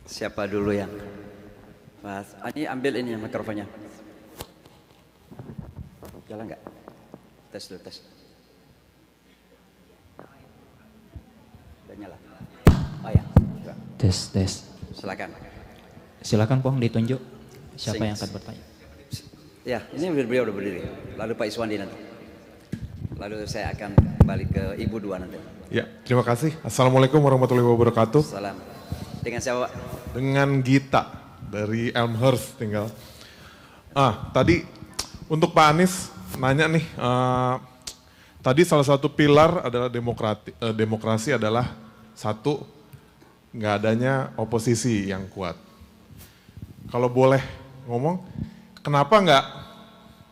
Siapa dulu yang Mas? Ini ambil ini mikrofonnya. Jalan nggak? Tes dulu, tes. Udah nyala. Oh ya. Tes, tes. Silakan. Silakan Pong ditunjuk siapa Sing. yang akan bertanya. Ya, ini beliau udah berdiri. Lalu Pak Iswandi nanti. Lalu saya akan kembali ke Ibu Dua nanti. Ya, terima kasih. Assalamualaikum warahmatullahi wabarakatuh. Salam. Dengan siapa Pak? Dengan Gita dari Elmhurst tinggal. Tadi untuk Pak Anies nanya nih, tadi salah satu pilar adalah demokrasi adalah satu, nggak adanya oposisi yang kuat. Kalau boleh ngomong, kenapa nggak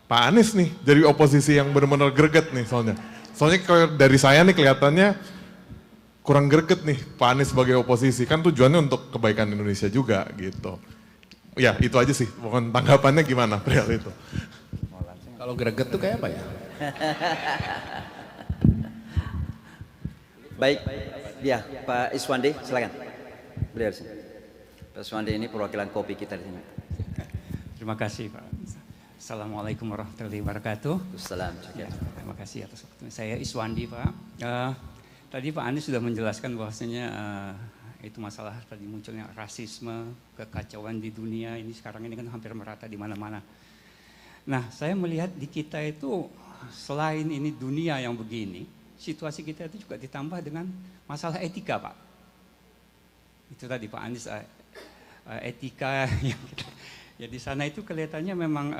Pak Anies nih jadi oposisi yang benar-benar greget nih soalnya. Soalnya kalau dari saya nih kelihatannya kurang greget nih Pak Anies sebagai oposisi. Kan tujuannya untuk kebaikan Indonesia juga gitu. Ya itu aja sih, mohon tanggapannya gimana perihal itu. Kalau greget tuh kayak apa ya? Baik, ya Pak Iswandi silakan. Beliau di sini. Pak Iswandi ini perwakilan kopi kita di sini. Terima kasih Pak. Assalamualaikum warahmatullahi wabarakatuh. Assalamualaikum. Ya, terima kasih atas waktunya. Saya Iswandi Pak. Tadi Pak Anies sudah menjelaskan bahwasanya itu masalah tadi munculnya rasisme, kekacauan di dunia ini sekarang ini kan hampir merata di mana-mana. Nah, saya melihat di kita itu selain ini dunia yang begini, situasi kita itu juga ditambah dengan masalah etika Pak. Itu tadi Pak Anies etika yang kita, ya di sana itu kelihatannya memang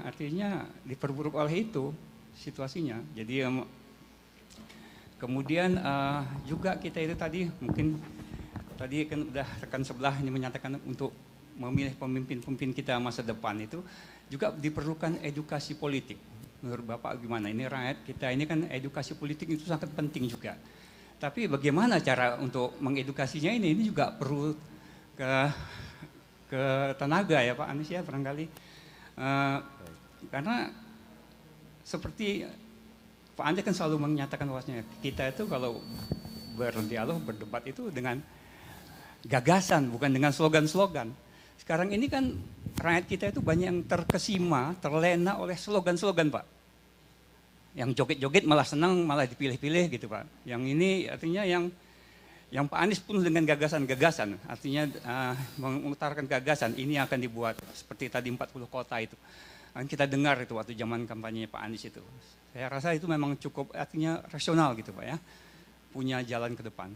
artinya diperburuk oleh itu situasinya. Jadi kemudian juga kita itu tadi mungkin tadi kan udah rekan sebelah ini menyatakan untuk memilih pemimpin-pemimpin kita masa depan itu juga diperlukan edukasi politik. Menurut Bapak gimana? Ini rakyat kita ini kan edukasi politik itu sangat penting juga. Tapi bagaimana cara untuk mengedukasinya ini juga perlu ke tenaga ya Pak Anies ya barangkali. Karena seperti Pak Anies kan selalu menyatakan bahwasanya kita itu kalau berdialog, berdebat itu dengan gagasan, bukan dengan slogan-slogan. Sekarang ini kan rakyat kita itu banyak yang terkesima, terlena oleh slogan-slogan Pak. Yang joget-joget malah senang, malah dipilih-pilih gitu Pak. Yang ini artinya yang Pak Anies penuh dengan gagasan-gagasan. Artinya mengutarakan gagasan, ini akan dibuat seperti tadi 40 kota itu. Kita dengar itu waktu zaman kampanye Pak Anies itu. Saya rasa itu memang cukup artinya rasional gitu Pak ya. Punya jalan ke depan.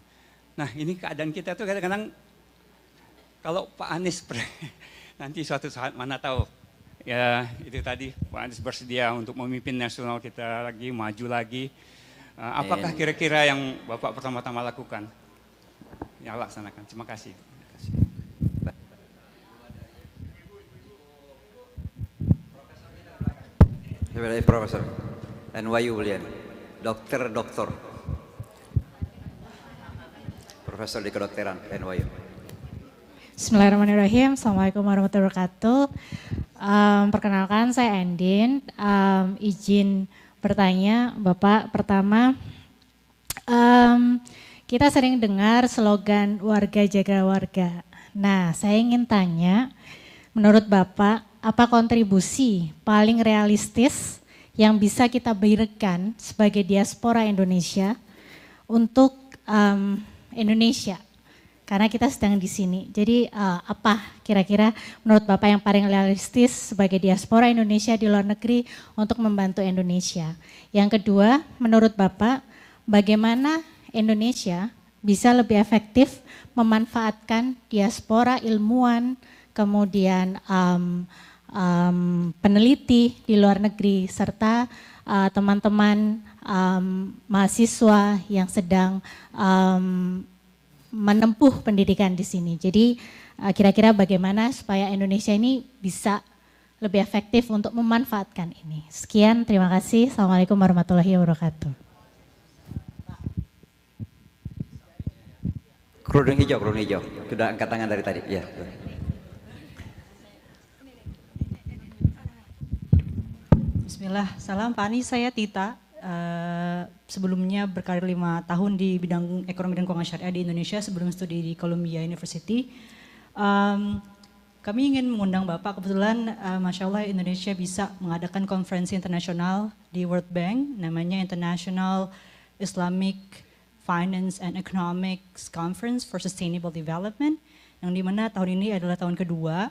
Nah ini keadaan kita tuh kadang-kadang kalau Pak Anies nanti suatu saat mana tahu ya itu tadi Pak Anies bersedia untuk memimpin nasional kita lagi, maju lagi. Apakah kira-kira yang Bapak pertama-tama lakukan? Yang laksanakan. Terima kasih. Profesor NYU beliau, dokter. Profesor di kedokteran NYU. Bismillahirrahmanirrahim. Assalamualaikum warahmatullahi wabarakatuh. Perkenalkan saya Endin. Izin bertanya Bapak. Pertama, kita sering dengar slogan warga jaga warga. Nah, saya ingin tanya, menurut Bapak, apa kontribusi paling realistis yang bisa kita berikan sebagai diaspora Indonesia untuk Indonesia? Karena kita sedang di sini. Jadi apa kira-kira menurut Bapak yang paling realistis sebagai diaspora Indonesia di luar negeri untuk membantu Indonesia? Yang kedua, menurut Bapak, bagaimana Indonesia bisa lebih efektif memanfaatkan diaspora ilmuwan, kemudian peneliti di luar negeri, serta teman-teman mahasiswa yang sedang menempuh pendidikan di sini. Jadi kira-kira bagaimana supaya Indonesia ini bisa lebih efektif untuk memanfaatkan ini. Sekian, terima kasih. Assalamualaikum warahmatullahi wabarakatuh. Kerudung hijau. Sudah angkat tangan dari tadi. Ya. Bismillah, salam Pak Anies, saya Tita. Sebelumnya berkarir 5 tahun di bidang ekonomi dan keuangan syariah di Indonesia sebelum studi di Columbia University. Kami ingin mengundang Bapak, kebetulan Masya Allah Indonesia bisa mengadakan konferensi internasional di World Bank, namanya International Islamic Finance and Economics Conference for Sustainable Development, yang dimana tahun ini adalah tahun kedua,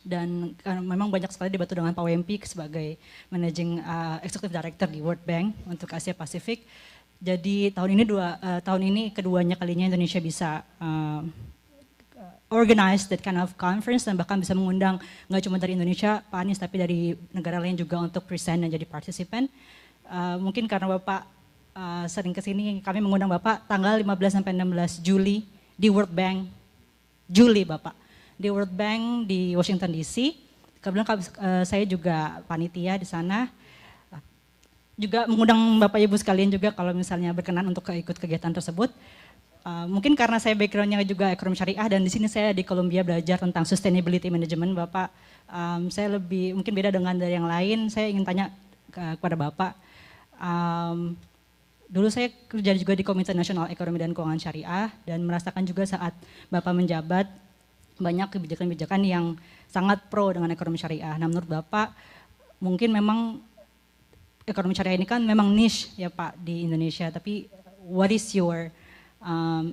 dan memang banyak sekali dibantu dengan Pak Wempi sebagai Managing Executive Director di World Bank untuk Asia Pasifik. Jadi tahun ini keduanya kalinya Indonesia bisa organize that kind of conference dan bahkan bisa mengundang nggak cuma dari Indonesia, Pak Anies, tapi dari negara lain juga untuk present dan jadi partisipan. Mungkin karena Bapak sering kesini, kami mengundang Bapak tanggal 15 sampai 16 Juli di World Bank, Bapak, di World Bank di Washington DC. Kebetulan saya juga panitia di sana. Juga mengundang Bapak Ibu sekalian juga kalau misalnya berkenan untuk ikut kegiatan tersebut. Mungkin karena saya backgroundnya juga ekonomi syariah dan di sini saya di Columbia belajar tentang sustainability management, Bapak. Saya lebih mungkin beda dengan dari yang lain. Saya ingin tanya kepada Bapak. Dulu saya kerja juga di Komite Nasional Ekonomi dan Keuangan Syariah dan merasakan juga saat Bapak menjabat banyak kebijakan-kebijakan yang sangat pro dengan ekonomi syariah. Nah, menurut Bapak mungkin memang ekonomi syariah ini kan memang niche ya Pak di Indonesia, tapi what is your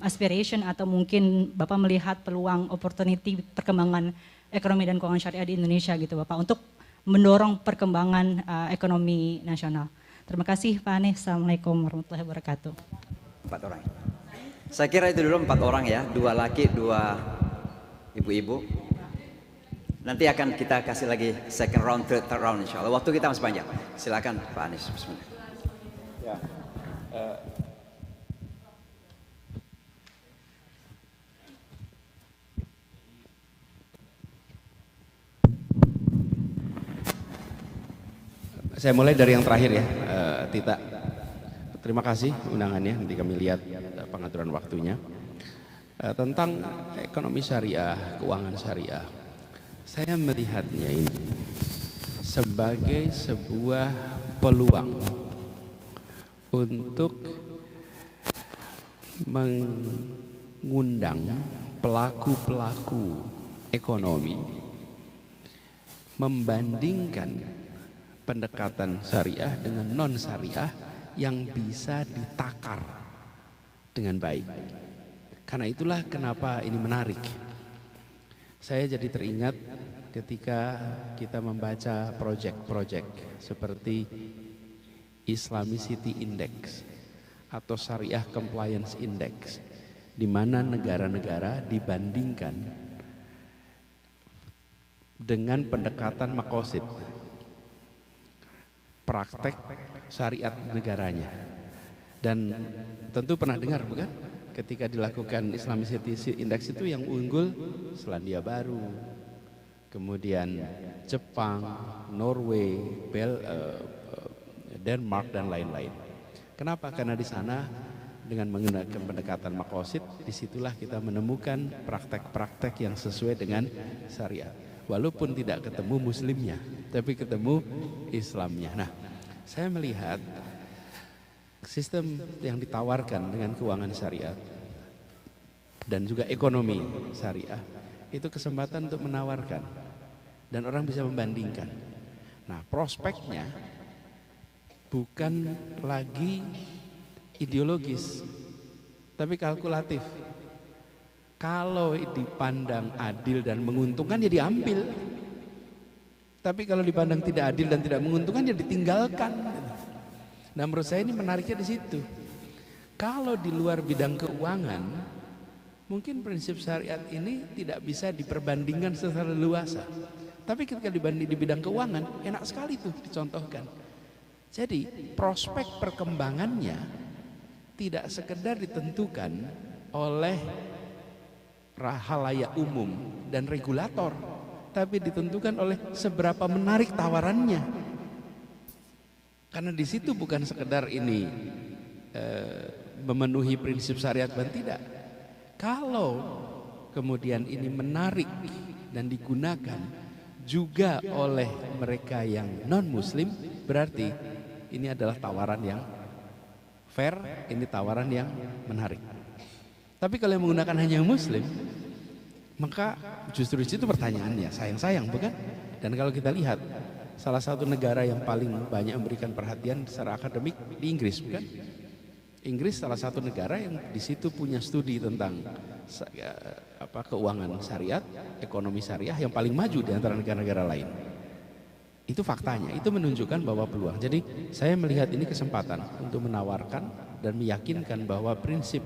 aspiration atau mungkin Bapak melihat peluang opportunity perkembangan ekonomi dan keuangan syariah di Indonesia gitu Bapak untuk mendorong perkembangan ekonomi nasional. Terima kasih Pak Anies. Assalamualaikum warahmatullahi wabarakatuh. 4 orang. Saya kira itu dulu 4 orang ya, 2 laki, 2 ibu-ibu. Nanti akan kita kasih lagi second round, third round insya Allah. Waktu kita masih panjang. Silakan Pak Anies. Bismillah. Ya, saya mulai dari yang terakhir ya, Tita. Terima kasih undangannya, nanti kami lihat pengaturan waktunya. Tentang ekonomi syariah, keuangan syariah, saya melihatnya ini sebagai sebuah peluang untuk mengundang pelaku-pelaku ekonomi membandingkan pendekatan syariah dengan non syariah yang bisa ditakar dengan baik. Karena itulah kenapa ini menarik. Saya jadi teringat ketika kita membaca proyek-proyek seperti Islamicity Index atau Syariah Compliance Index, di mana negara-negara dibandingkan dengan pendekatan makosid, praktek syariat negaranya. Dan tentu pernah dengar bukan? Ketika dilakukan Islamicity Index itu yang unggul Selandia Baru, kemudian Jepang, Norway, Denmark dan lain-lain. Kenapa? Karena di sana dengan menggunakan pendekatan makosid, disitulah kita menemukan praktek-praktek yang sesuai dengan syariat. Walaupun tidak ketemu muslimnya, tapi ketemu Islamnya. Nah, saya melihat sistem yang ditawarkan dengan keuangan syariat dan juga ekonomi syariah itu kesempatan untuk menawarkan dan orang bisa membandingkan. Nah, prospeknya bukan lagi ideologis tapi kalkulatif. Kalau dipandang adil dan menguntungkan ya diambil. Tapi kalau dipandang tidak adil dan tidak menguntungkan ya ditinggalkan. Nah, menurut saya ini menariknya di situ. Kalau di luar bidang keuangan, mungkin prinsip syariat ini tidak bisa diperbandingkan secara luas. Tapi ketika dibanding di bidang keuangan, enak sekali tuh dicontohkan. Jadi prospek perkembangannya tidak sekedar ditentukan oleh halayak umum dan regulator, tapi ditentukan oleh seberapa menarik tawarannya. Karena di situ bukan sekedar ini memenuhi prinsip syariat dan tidak. Kalau kemudian ini menarik dan digunakan juga oleh mereka yang non muslim, berarti ini adalah tawaran yang fair, ini tawaran yang menarik. Tapi kalau yang menggunakan hanya muslim, Maka justru di situ pertanyaannya, sayang-sayang bukan? Dan kalau kita lihat, salah satu negara yang paling banyak memberikan perhatian secara akademik di Inggris, bukan? Inggris salah satu negara yang di situ punya studi tentang keuangan syariat, ekonomi syariah yang paling maju di antara negara-negara lain. Itu faktanya, itu menunjukkan bahwa peluang. Jadi saya melihat ini kesempatan untuk menawarkan dan meyakinkan bahwa prinsip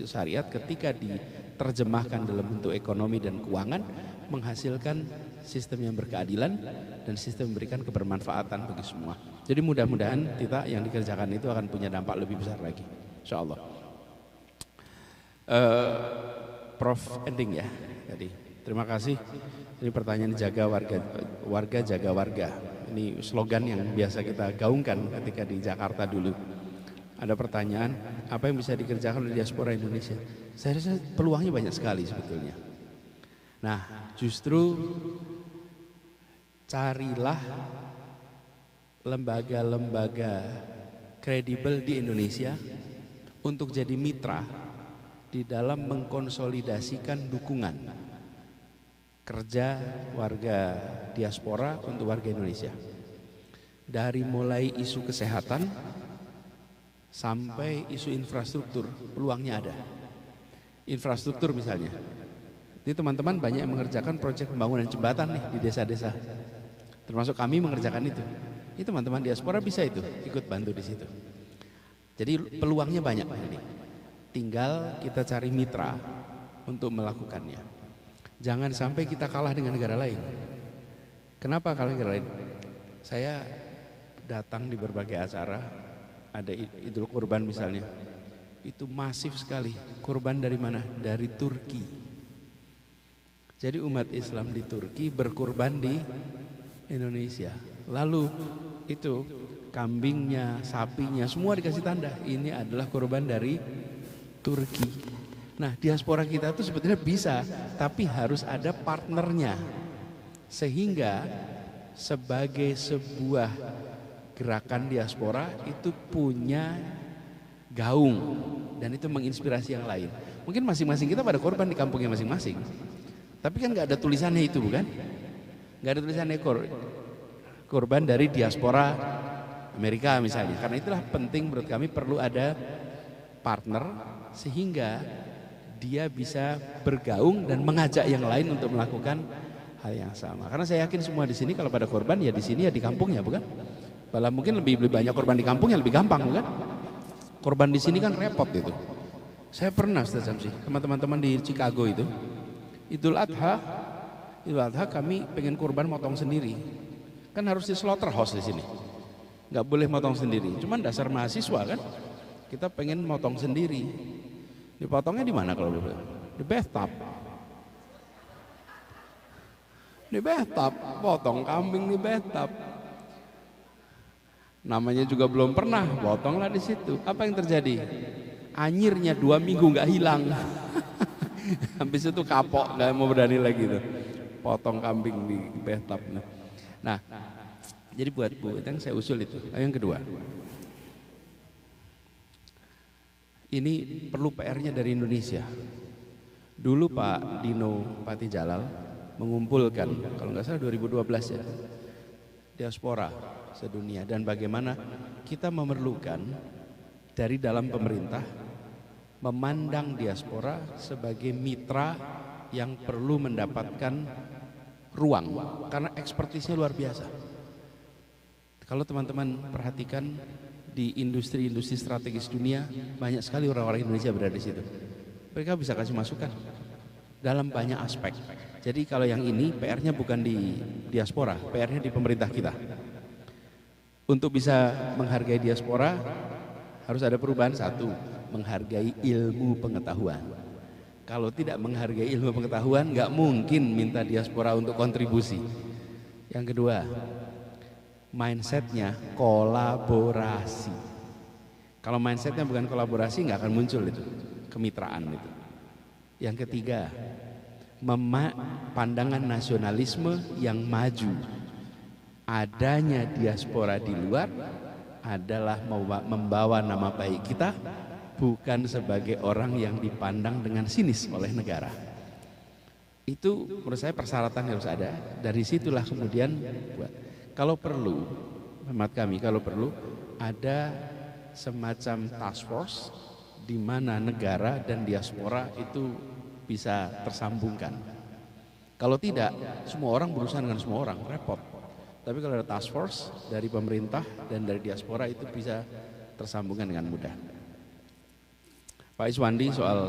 syariat ketika diterjemahkan dalam bentuk ekonomi dan keuangan menghasilkan sistem yang berkeadilan dan sistem memberikan kebermanfaatan bagi semua. Jadi mudah-mudahan kita yang dikerjakan itu akan punya dampak lebih besar lagi, insya Allah. Prof ending ya. Jadi terima kasih. Ini pertanyaan jaga warga jaga warga. Ini slogan yang biasa kita gaungkan ketika di Jakarta dulu. Ada pertanyaan, apa yang bisa dikerjakan oleh diaspora Indonesia? Saya rasa peluangnya banyak sekali sebetulnya. Nah, justru carilah lembaga-lembaga kredibel di Indonesia untuk jadi mitra di dalam mengkonsolidasikan dukungan kerja warga diaspora untuk warga Indonesia. Dari mulai isu kesehatan sampai isu infrastruktur, peluangnya ada. Infrastruktur misalnya, ini teman-teman banyak yang mengerjakan proyek pembangunan jembatan nih di desa-desa, termasuk kami mengerjakan itu. Ini teman-teman diaspora bisa itu ikut bantu di situ. Jadi peluangnya banyak ini. Tinggal kita cari mitra untuk melakukannya. Jangan sampai kita kalah dengan negara lain. Kenapa kalah dengan negara lain? Saya datang di berbagai acara, ada Idul Kurban misalnya, itu masif sekali. Kurban dari mana? Dari Turki. Jadi umat Islam di Turki berkurban di Indonesia. Lalu itu kambingnya, sapinya, semua dikasih tanda. Ini adalah kurban dari Turki. Nah, diaspora kita itu sebetulnya bisa, tapi harus ada partnernya. Sehingga sebagai sebuah gerakan diaspora itu punya gaung dan itu menginspirasi yang lain. Mungkin masing-masing kita pada korban di kampungnya masing-masing. Tapi kan nggak ada tulisannya itu, bukan? Nggak ada tulisannya korban dari diaspora Amerika misalnya. Karena itulah penting menurut kami perlu ada partner sehingga dia bisa bergaung dan mengajak yang lain untuk melakukan hal yang sama. Karena saya yakin semua di sini kalau pada korban ya di sini ya di kampungnya, bukan? Malah mungkin lebih banyak korban di kampung yang lebih gampang, bukan? Korban di sini kan repot itu. Saya pernah Ustaz Samsi, teman-teman di Chicago itu, Idul Adha kami pengen kurban motong sendiri. Kan harus di slaughterhouse di sini. Nggak boleh motong sendiri. Cuman dasar mahasiswa kan, kita pengen motong sendiri. Dipotongnya di mana kalau boleh? Di bathtub. Di bathtub, potong kambing di bathtub. Namanya juga belum pernah, potonglah di situ. Apa yang terjadi? Anyirnya 2 minggu nggak hilang. Habis itu kapok, nggak mau berani lagi tuh. Potong kambing di bathtub. Nah, jadi buat Bu, yang saya usul itu. Yang kedua, ini perlu PR-nya dari Indonesia. Dulu Pak Dino Patijalal mengumpulkan, kalau nggak salah 2012 ya, diaspora sedunia dan bagaimana kita memerlukan dari dalam pemerintah memandang diaspora sebagai mitra yang perlu mendapatkan ruang karena ekspertisnya luar biasa. Kalau teman-teman perhatikan di industri-industri strategis dunia banyak sekali orang-orang Indonesia berada di situ. Mereka bisa kasih masukan dalam banyak aspek. Jadi kalau yang ini PR-nya bukan di diaspora, PR-nya di pemerintah kita. Untuk bisa menghargai diaspora harus ada perubahan. Satu, menghargai ilmu pengetahuan. Kalau tidak menghargai ilmu pengetahuan, nggak mungkin minta diaspora untuk kontribusi. Yang kedua, mindsetnya kolaborasi. Kalau mindsetnya bukan kolaborasi, nggak akan muncul itu kemitraan itu. Yang ketiga, pandangan nasionalisme yang maju. Adanya diaspora di luar adalah membawa nama baik kita, bukan sebagai orang yang dipandang dengan sinis oleh negara. Itu menurut saya persyaratan harus ada. Dari situlah kemudian buat. Kalau perlu, hemat kami, kalau perlu ada semacam task force di mana negara dan diaspora itu bisa tersambungkan. Kalau tidak, semua orang berusaha dengan semua orang, repot. Tapi kalau ada task force dari pemerintah dan dari diaspora itu bisa tersambungkan dengan mudah. Pak Iswandi soal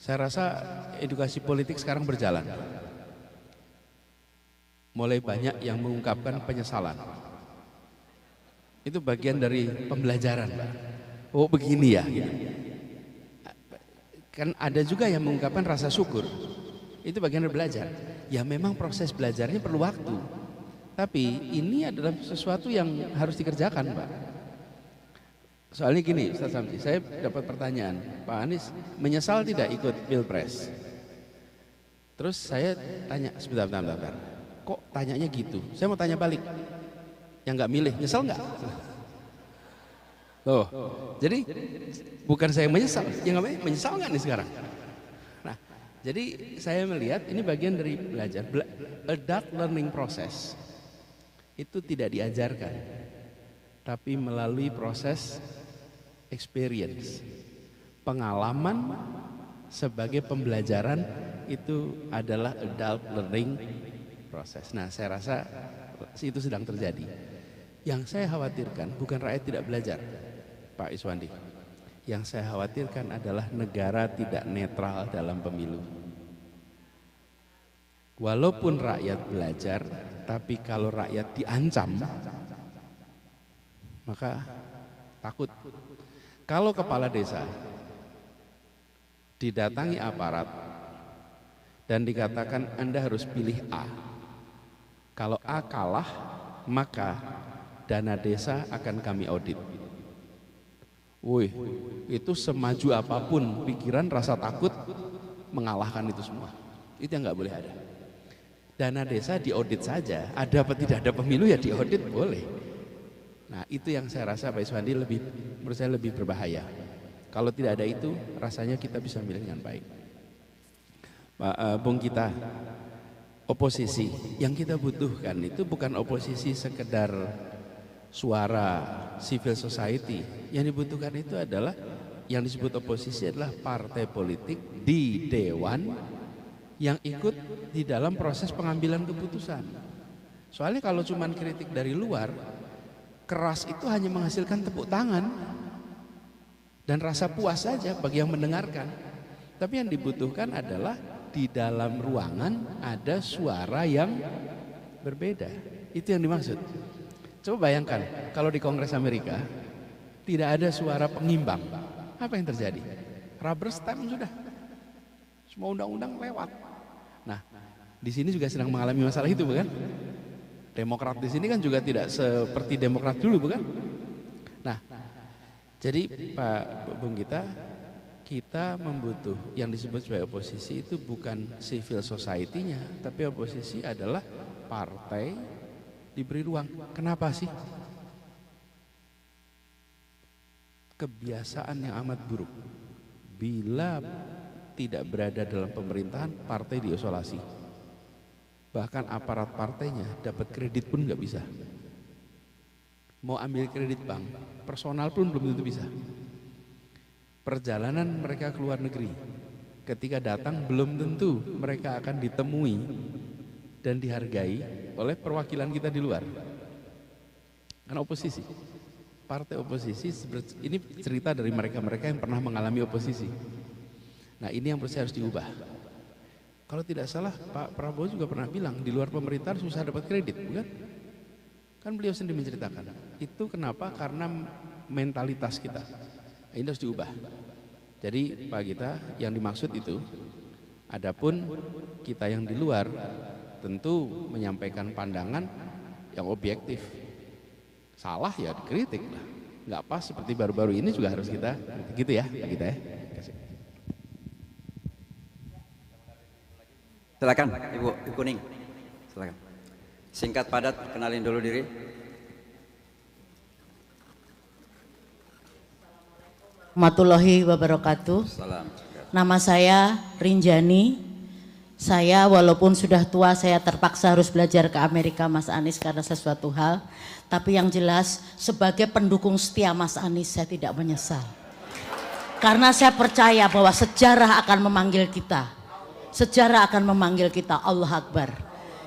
saya rasa edukasi politik sekarang berjalan. Mulai banyak yang mengungkapkan penyesalan. Itu bagian dari pembelajaran, Pak. Oh begini ya. Kan ada juga yang mengungkapkan rasa syukur. Itu bagian dari belajar. Ya memang proses belajarnya perlu waktu. Tapi ini adalah sesuatu yang harus dikerjakan, Pak. Soalnya gini, Ustaz Samsi, saya dapat pertanyaan, Pak Anies menyesal tidak ikut Pilpres? Terus saya tanya, sebentar. Kok tanyanya gitu? Saya mau tanya balik, yang nggak milih, nyesal nggak? Loh, jadi bukan saya menyesal, yang nggak menyesal nggak nih sekarang? Nah, jadi saya melihat ini bagian dari belajar, adult learning process itu tidak diajarkan, tapi melalui proses experience, pengalaman sebagai pembelajaran itu adalah adult learning proses. Nah, saya rasa itu sedang terjadi. Yang saya khawatirkan bukan rakyat tidak belajar, Pak Iswandi. Yang saya khawatirkan adalah negara tidak netral dalam pemilu. Walaupun rakyat belajar, tapi kalau rakyat diancam, maka takut. Kalau kepala desa didatangi aparat dan dikatakan Anda harus pilih A, kalau A kalah maka dana desa akan kami audit. Wih, itu semaju apapun pikiran rasa takut mengalahkan itu semua. Itu yang nggak boleh ada. Dana desa diaudit saja, ada apa tidak ada pemilu ya diaudit boleh. Nah itu yang saya rasa Pak Iswandi menurut saya lebih berbahaya. Kalau tidak ada itu rasanya kita bisa milih dengan baik. Pak Bung kita, oposisi yang kita butuhkan itu bukan oposisi sekedar suara civil society. Yang dibutuhkan itu adalah, yang disebut oposisi adalah partai politik di dewan yang ikut di dalam proses pengambilan keputusan. Soalnya kalau cuma kritik dari luar, keras itu hanya menghasilkan tepuk tangan dan rasa puas saja bagi yang mendengarkan. Tapi yang dibutuhkan adalah di dalam ruangan ada suara yang berbeda. Itu yang dimaksud. Coba bayangkan kalau di Kongres Amerika tidak ada suara pengimbang, apa yang terjadi? Rubber stamp sudah, semua undang-undang lewat. Nah, di sini juga sedang mengalami masalah itu, bukan? Demokrat di sini kan juga tidak seperti Demokrat dulu, bukan? Nah, jadi Pak Bung kita membutuh yang disebut sebagai oposisi itu bukan civil society-nya, tapi oposisi adalah partai diberi ruang. Kenapa sih? Kebiasaan yang amat buruk. Bila tidak berada dalam pemerintahan, partai diisolasi. Bahkan aparat partainya dapat kredit pun nggak bisa. Mau ambil kredit bank, personal pun belum tentu bisa. Perjalanan mereka ke luar negeri, ketika datang belum tentu mereka akan ditemui dan dihargai oleh perwakilan kita di luar. Karena oposisi, partai oposisi, ini cerita dari mereka-mereka yang pernah mengalami oposisi. Nah ini yang harus diubah. Kalau tidak salah Pak Prabowo juga pernah bilang di luar pemerintahan susah dapat kredit, bukan? Kan beliau sendiri menceritakan. Itu kenapa? Karena mentalitas kita. Ini harus diubah. Jadi Pak kita yang dimaksud itu, adapun kita yang di luar tentu menyampaikan pandangan yang objektif. Salah ya dikritik lah. Nggak pas seperti baru-baru ini juga harus kita gitu ya Pak kita ya. Silakan Ibu Kuning. Silakan. Singkat padat, kenalin dulu diri. Warahmatullahi wabarakatuh. Salam. Nama saya Rinjani. Saya walaupun sudah tua, saya terpaksa harus belajar ke Amerika Mas Anies karena sesuatu hal. Tapi yang jelas sebagai pendukung setia Mas Anies saya tidak menyesal. Karena saya percaya bahwa sejarah akan memanggil kita. Sejarah akan memanggil kita, Allah Akbar.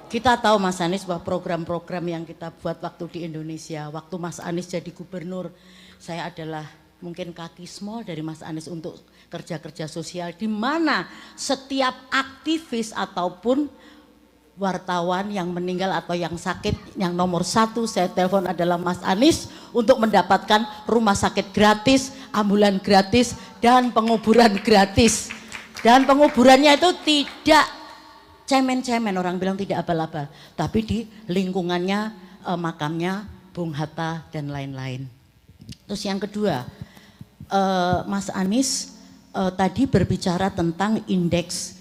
Kita tahu Mas Anies bahwa program-program yang kita buat waktu di Indonesia, waktu Mas Anies jadi gubernur, saya adalah mungkin kaki small dari Mas Anies untuk kerja-kerja sosial di mana setiap aktivis ataupun wartawan yang meninggal atau yang sakit, yang nomor satu saya telepon adalah Mas Anies untuk mendapatkan rumah sakit gratis, ambulan gratis, dan penguburan gratis. Dan penguburannya itu tidak cemen-cemen, orang bilang tidak abal-abal, tapi di lingkungannya makamnya Bung Hatta dan lain-lain. Terus yang kedua, Mas Anies tadi berbicara tentang indeks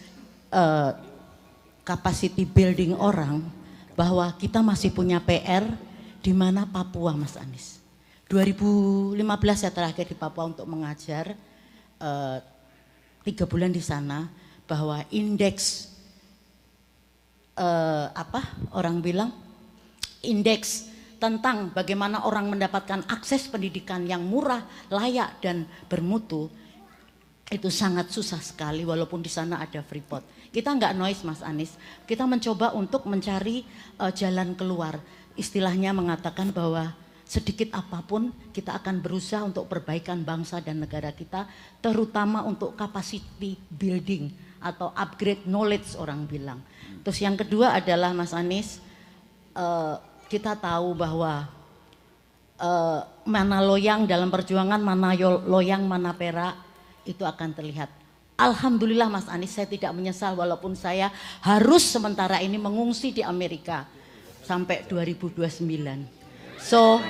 capacity building orang, bahwa kita masih punya PR di mana Papua, Mas Anies. 2015 saya terakhir di Papua untuk mengajar 3 bulan di sana, bahwa indeks orang bilang indeks tentang bagaimana orang mendapatkan akses pendidikan yang murah, layak dan bermutu itu sangat susah sekali walaupun di sana ada Freeport. Kita nggak noise Mas Anies, kita mencoba untuk mencari jalan keluar. Istilahnya mengatakan bahwa sedikit apapun kita akan berusaha untuk perbaikan bangsa dan negara kita, terutama untuk capacity building atau upgrade knowledge orang bilang. Terus yang kedua adalah Mas Anies, kita tahu bahwa mana loyang dalam perjuangan, mana loyang, mana perak, itu akan terlihat. Alhamdulillah Mas Anies, saya tidak menyesal walaupun saya harus sementara ini mengungsi di Amerika sampai 2029. So,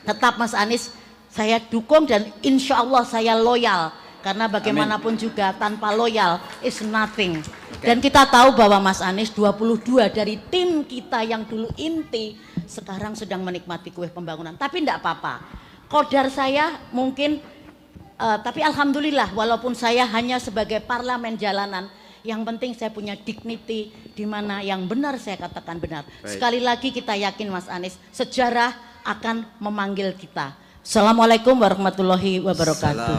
tetap Mas Anies saya dukung dan insya Allah saya loyal. Karena bagaimanapun juga tanpa loyal is nothing. Dan kita tahu bahwa Mas Anies 22 dari tim kita yang dulu inti sekarang sedang menikmati kue pembangunan. Tapi enggak apa-apa. Kodar saya mungkin, tapi alhamdulillah walaupun saya hanya sebagai parlemen jalanan, yang penting saya punya dignity di mana yang benar saya katakan benar. Baik. Sekali lagi kita yakin Mas Anies, sejarah akan memanggil kita. Assalamualaikum warahmatullahi wabarakatuh.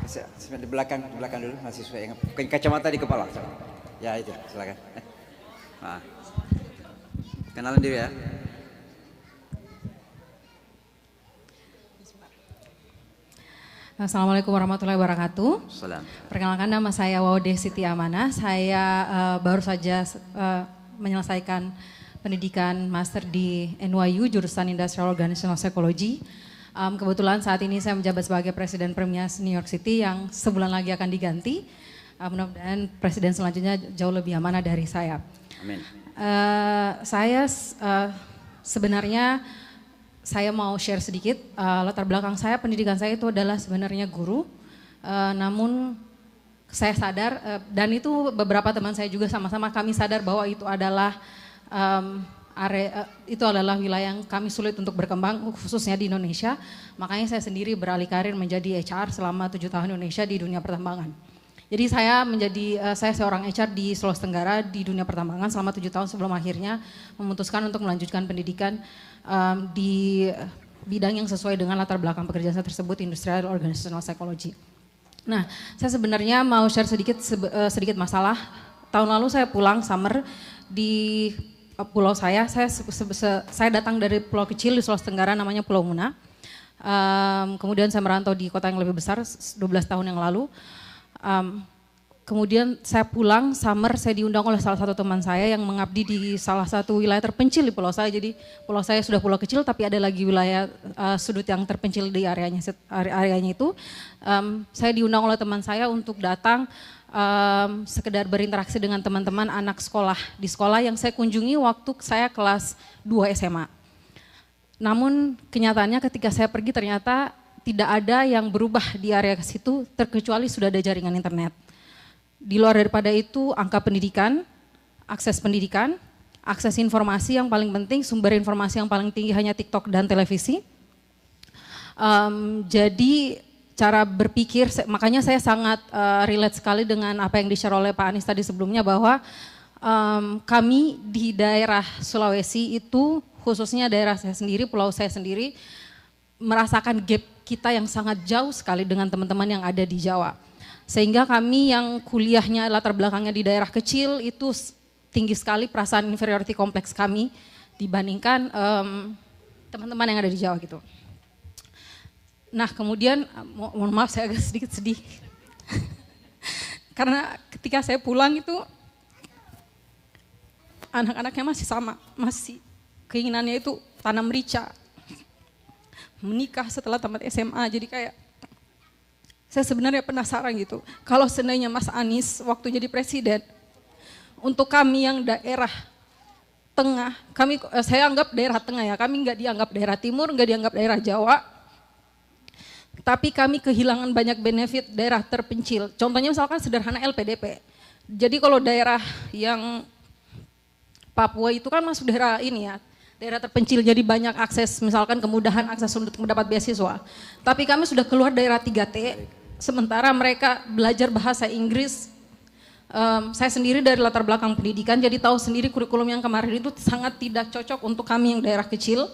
Assalamualaikum di belakang dulu mahasiswa yang kacamata di kepala. Ya itu, silakan. Nah. Kenalan diri ya. Assalamualaikum warahmatullahi wabarakatuh. Salam. Perkenalkan, nama saya Waude Siti Amanah. Saya baru saja menyelesaikan pendidikan master di NYU jurusan Industrial Organizational Psychology. Kebetulan saat ini saya menjabat sebagai Presiden Permias New York City yang sebulan lagi akan diganti. Mudah-mudahan presiden selanjutnya jauh lebih amanah dari saya. Amin. Saya sebenarnya saya mau share sedikit latar belakang saya. Pendidikan saya itu adalah sebenarnya guru, namun saya sadar dan itu beberapa teman saya juga sama-sama kami sadar bahwa itu adalah itu adalah wilayah yang kami sulit untuk berkembang khususnya di Indonesia. Makanya saya sendiri beralih karir menjadi HR selama 7 tahun Indonesia di dunia pertambangan. Jadi saya seorang HR di Sulawesi Tenggara di dunia pertambangan selama 7 tahun sebelum akhirnya memutuskan untuk melanjutkan pendidikan di bidang yang sesuai dengan latar belakang pekerjaan saya tersebut, Industrial Organizational Psychology. Nah, saya sebenarnya mau share sedikit masalah. Tahun lalu saya pulang summer di pulau saya datang dari pulau kecil di Sulawesi Tenggara namanya Pulau Muna. Kemudian saya merantau di kota yang lebih besar 12 tahun yang lalu. Kemudian saya pulang summer, saya diundang oleh salah satu teman saya yang mengabdi di salah satu wilayah terpencil di pulau saya. Jadi pulau saya sudah pulau kecil tapi ada lagi wilayah sudut yang terpencil di areanya itu. Saya diundang oleh teman saya untuk datang sekedar berinteraksi dengan teman-teman anak sekolah di sekolah yang saya kunjungi waktu saya kelas 2 SMA. Namun kenyataannya ketika saya pergi ternyata tidak ada yang berubah di area situ terkecuali sudah ada jaringan internet. Di luar daripada itu angka pendidikan, akses informasi yang paling penting, sumber informasi yang paling tinggi hanya TikTok dan televisi. Jadi cara berpikir, makanya saya sangat relate sekali dengan apa yang di-share oleh Pak Anies tadi sebelumnya bahwa kami di daerah Sulawesi itu, khususnya daerah saya sendiri, pulau saya sendiri, merasakan gap kita yang sangat jauh sekali dengan teman-teman yang ada di Jawa. Sehingga kami yang kuliahnya latar belakangnya di daerah kecil itu tinggi sekali perasaan inferiority kompleks kami dibandingkan teman-teman yang ada di Jawa gitu. Nah kemudian, mohon maaf saya agak sedikit sedih. Karena ketika saya pulang itu, anak-anaknya masih sama, masih keinginannya itu tanam merica, menikah setelah tamat SMA, jadi kayak saya sebenarnya penasaran gitu. Kalau seandainya Mas Anies waktu jadi presiden, untuk kami yang daerah tengah, saya anggap daerah tengah ya, kami nggak dianggap daerah timur, nggak dianggap daerah Jawa, tapi kami kehilangan banyak benefit daerah terpencil. Contohnya misalkan sederhana LPDP. Jadi kalau daerah yang Papua itu kan masuk daerah ini ya, daerah terpencil, jadi banyak akses, misalkan kemudahan akses untuk mendapat beasiswa. Tapi kami sudah keluar daerah 3T, sementara mereka belajar bahasa Inggris. Saya sendiri dari latar belakang pendidikan, jadi tahu sendiri kurikulum yang kemarin itu sangat tidak cocok untuk kami yang daerah kecil.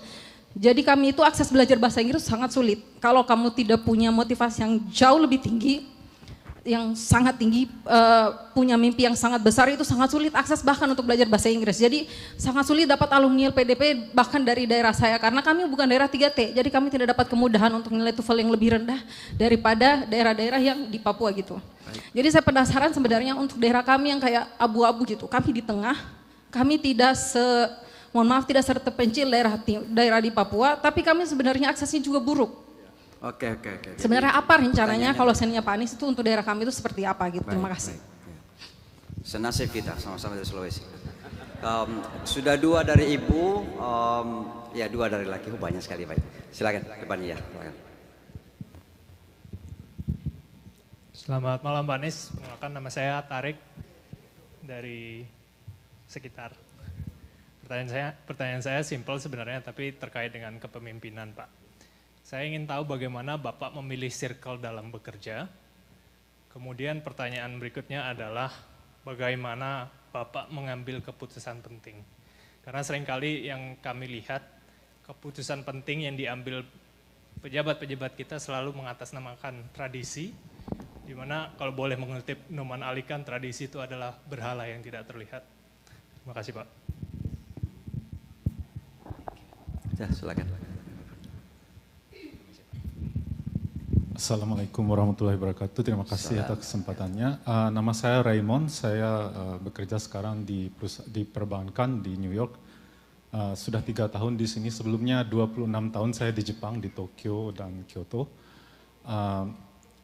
Jadi kami itu akses belajar bahasa Inggris sangat sulit. Kalau kamu tidak punya motivasi yang jauh lebih tinggi, yang sangat tinggi, punya mimpi yang sangat besar, itu sangat sulit akses bahkan untuk belajar bahasa Inggris. Jadi sangat sulit dapat alumni LPDP bahkan dari daerah saya, karena kami bukan daerah 3T, jadi kami tidak dapat kemudahan untuk nilai TOEFL yang lebih rendah daripada daerah-daerah yang di Papua gitu. Jadi saya penasaran sebenarnya untuk daerah kami yang kayak abu-abu gitu, kami di tengah, kami tidak mohon maaf tidak terpencil daerah di Papua, tapi kami sebenarnya aksesnya juga buruk. Oke. Sebenarnya apa rencananya kalau seandainya Pak Anies itu untuk daerah kami itu seperti apa gitu? Terima kasih. Senasib kita sama-sama dari Sulawesi. Sudah 2 dari Ibu, ya 2 dari laki, banyak sekali baik. Silakan depannya ya. Silakan. Selamat malam Pak Anies, perkenalkan nama saya Tarik dari sekitar. Pertanyaan saya simpel sebenarnya, tapi terkait dengan kepemimpinan Pak. Saya ingin tahu bagaimana Bapak memilih circle dalam bekerja. Kemudian pertanyaan berikutnya adalah bagaimana Bapak mengambil keputusan penting. Karena seringkali yang kami lihat, keputusan penting yang diambil pejabat-pejabat kita selalu mengatasnamakan tradisi, di mana kalau boleh mengutip Numan Alikan, tradisi itu adalah berhala yang tidak terlihat. Terima kasih Pak. Ya, silakan. Assalamualaikum warahmatullahi wabarakatuh. Terima kasih atas kesempatannya. Nama saya Raymond. Saya bekerja sekarang di perbankan di New York. Sudah 3 tahun di sini. Sebelumnya 26 tahun saya di Jepang, di Tokyo dan Kyoto.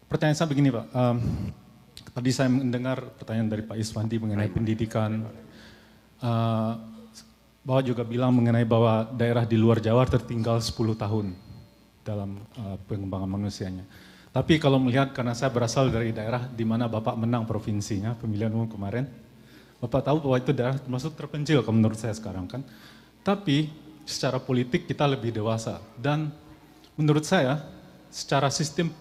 Pertanyaan saya begini Pak. Tadi saya mendengar pertanyaan dari Pak Iswandi mengenai pendidikan. Bahwa juga bilang mengenai bahwa daerah di luar Jawa tertinggal 10 tahun dalam pengembangan manusianya. Tapi kalau melihat, karena saya berasal dari daerah di mana Bapak menang provinsinya, pemilihan umum kemarin, Bapak tahu bahwa itu daerah termasuk terpencil kalau menurut saya sekarang kan. Tapi secara politik kita lebih dewasa. Dan menurut saya, secara sistem